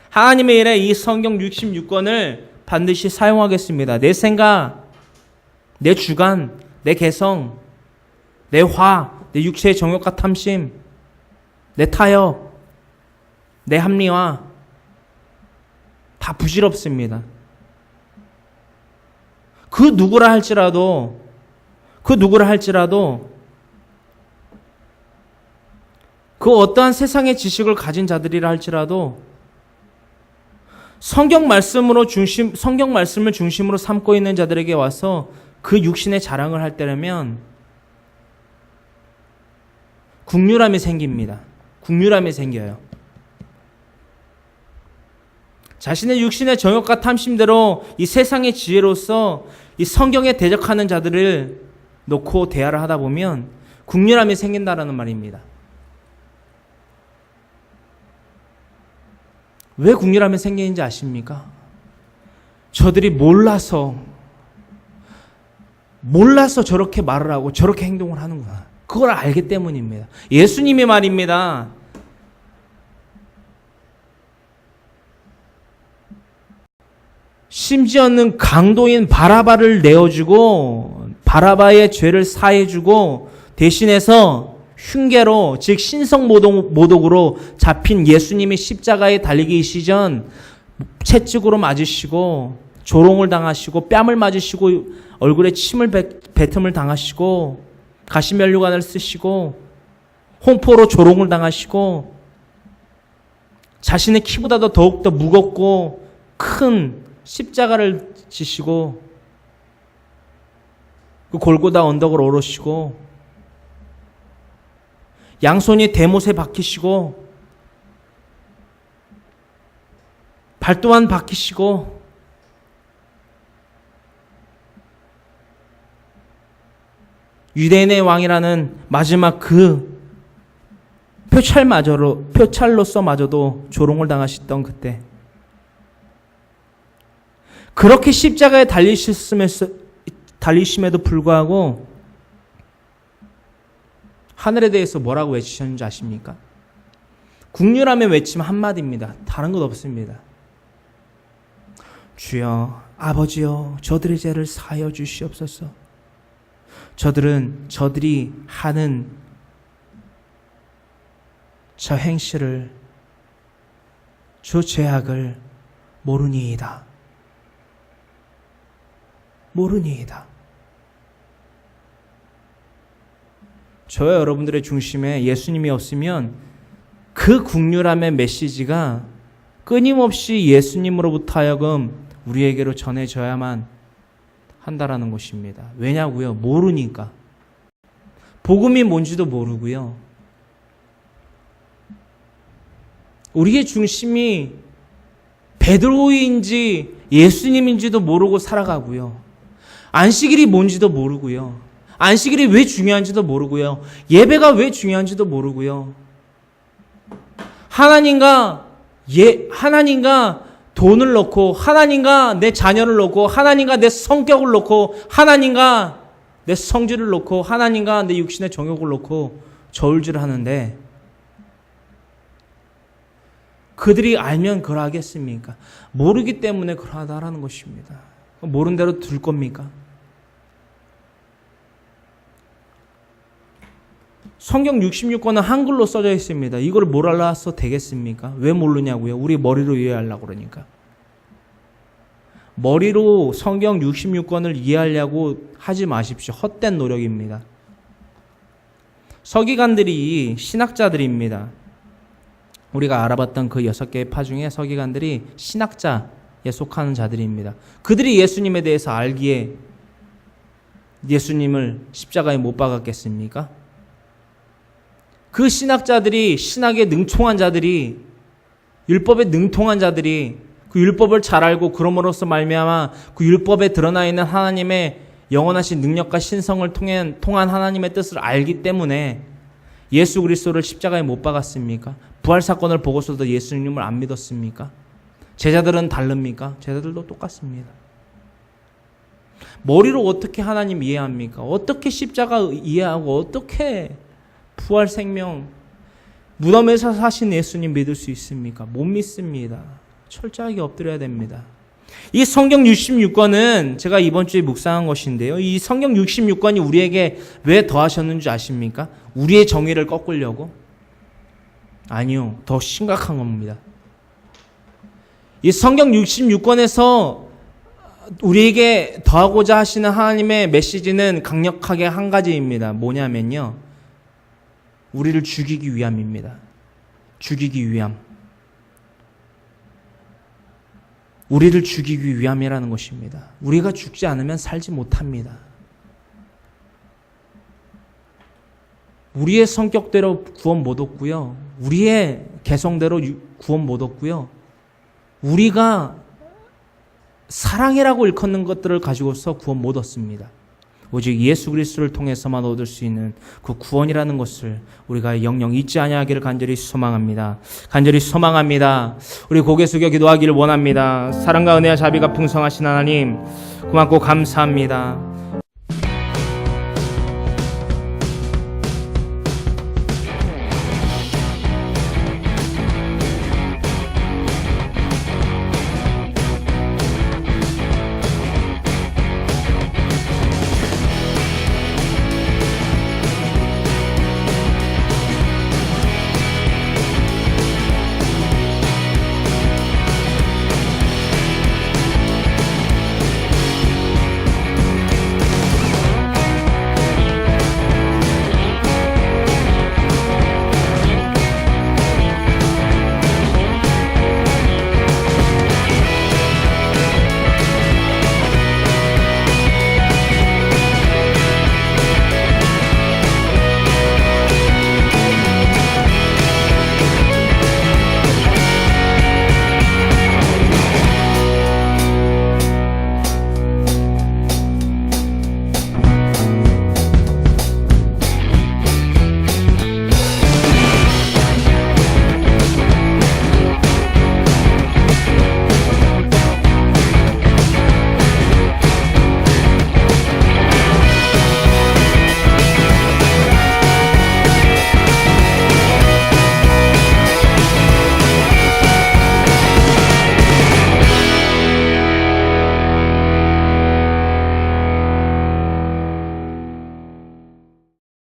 하나님의 일에 이 성경 66권을 반드시 사용하겠습니다. 내 생각, 내 주관, 내 개성, 내 화, 내 육체의 정욕과 탐심, 내 타협, 내 합리화 다 부질없습니다. 그 누구라 할지라도 그 어떠한 세상의 지식을 가진 자들이라 할지라도 성경 말씀을 중심으로 삼고 있는 자들에게 와서 그 육신의 자랑을 할 때라면 국률함이 생깁니다. 국률함이 생겨요. 자신의 육신의 정욕과 탐심대로 이 세상의 지혜로서 이 성경에 대적하는 자들을 놓고 대화를 하다 보면 국률함이 생긴다라는 말입니다. 왜 국률함이 생기는지 아십니까? 저들이 몰라서 저렇게 말을 하고 저렇게 행동을 하는구나. 그걸 알기 때문입니다. 예수님이 말입니다. 심지어는 강도인 바라바를 내어주고 바라바의 죄를 사해주고 대신해서 흉계로, 즉 신성모독으로 잡힌 예수님이 십자가에 달리기 시전 채찍으로 맞으시고 조롱을 당하시고 뺨을 맞으시고 얼굴에 침을 뱉음을 당하시고 가시면류관을 쓰시고 홍포로 조롱을 당하시고 자신의 키보다도 더욱더 무겁고 큰 십자가를 지시고 그 골고다 언덕을 오르시고 양손이 대못에 박히시고 발 또한 박히시고 유대인의 왕이라는 마지막 그 표찰로서마저도 조롱을 당하셨던 그때, 그렇게 십자가에 달리심에도 불구하고 하늘에 대해서 뭐라고 외치셨는지 아십니까? 국률하며 외치면 한마디입니다. 다른 것 없습니다. 주여, 아버지여, 저들의 죄를 사하여 주시옵소서. 저들이 하는 저 행실을, 저 죄악을 모르니이다. 모르니이다. 저와 여러분들의 중심에 예수님이 없으면 그 국률함의 메시지가 끊임없이 예수님으로부터 하여금 우리에게로 전해져야만 한다라는 것입니다. 왜냐고요? 모르니까. 복음이 뭔지도 모르고요. 우리의 중심이 베드로인지 예수님인지도 모르고 살아가고요. 안식일이 뭔지도 모르고요. 안식일이 왜 중요한지도 모르고요. 예배가 왜 중요한지도 모르고요. 하나님과 돈을 놓고, 하나님과 내 자녀를 놓고, 하나님과 내 성격을 놓고, 하나님과 내 성질을 놓고, 하나님과 내 육신의 정욕을 놓고 저울질을 하는데, 그들이 알면 그러하겠습니까? 모르기 때문에 그러하다라는 것입니다. 모른 대로 둘 겁니까? 성경 66권은 한글로 써져 있습니다. 이걸 몰라서 되겠습니까? 왜 모르냐고요? 우리 머리로 이해하려고 그러니까. 머리로 성경 66권을 이해하려고 하지 마십시오. 헛된 노력입니다. 서기관들이 신학자들입니다. 우리가 알아봤던 그 6개의 파 중에 서기관들이 신학자에 속하는 자들입니다. 그들이 예수님에 대해서 알기에 예수님을 십자가에 못 박았겠습니까? 그 신학자들이, 신학에 능통한 자들이, 율법에 능통한 자들이 그 율법을 잘 알고 그럼으로써 말미암아 그 율법에 드러나 있는 하나님의 영원하신 능력과 신성을 통한 하나님의 뜻을 알기 때문에 예수 그리스도를 십자가에 못 박았습니까? 부활 사건을 보고서도 예수님을 안 믿었습니까? 제자들은 다릅니까? 제자들도 똑같습니다. 머리로 어떻게 하나님 이해합니까? 어떻게 십자가 이해하고 어떻게 부활 생명, 무덤에서 사신 예수님 믿을 수 있습니까? 못 믿습니다. 철저하게 엎드려야 됩니다. 이 성경 66권은 제가 이번 주에 묵상한 것인데요. 이 성경 66권이 우리에게 왜 더하셨는지 아십니까? 우리의 정의를 꺾으려고? 아니요. 더 심각한 겁니다. 이 성경 66권에서 우리에게 더하고자 하시는 하나님의 메시지는 강력하게 한 가지입니다. 뭐냐면요. 우리를 죽이기 위함입니다. 죽이기 위함. 우리를 죽이기 위함이라는 것입니다. 우리가 죽지 않으면 살지 못합니다. 우리의 성격대로 구원 못 얻고요. 우리의 개성대로 구원 못 얻고요. 우리가 사랑이라고 일컫는 것들을 가지고서 구원 못 얻습니다. 오직 예수 그리스도를 통해서만 얻을 수 있는 그 구원이라는 것을 우리가 영영 잊지 아니하기를 간절히 소망합니다. 간절히 소망합니다. 우리 고개 숙여 기도하기를 원합니다. 사랑과 은혜와 자비가 풍성하신 하나님, 고맙고 감사합니다.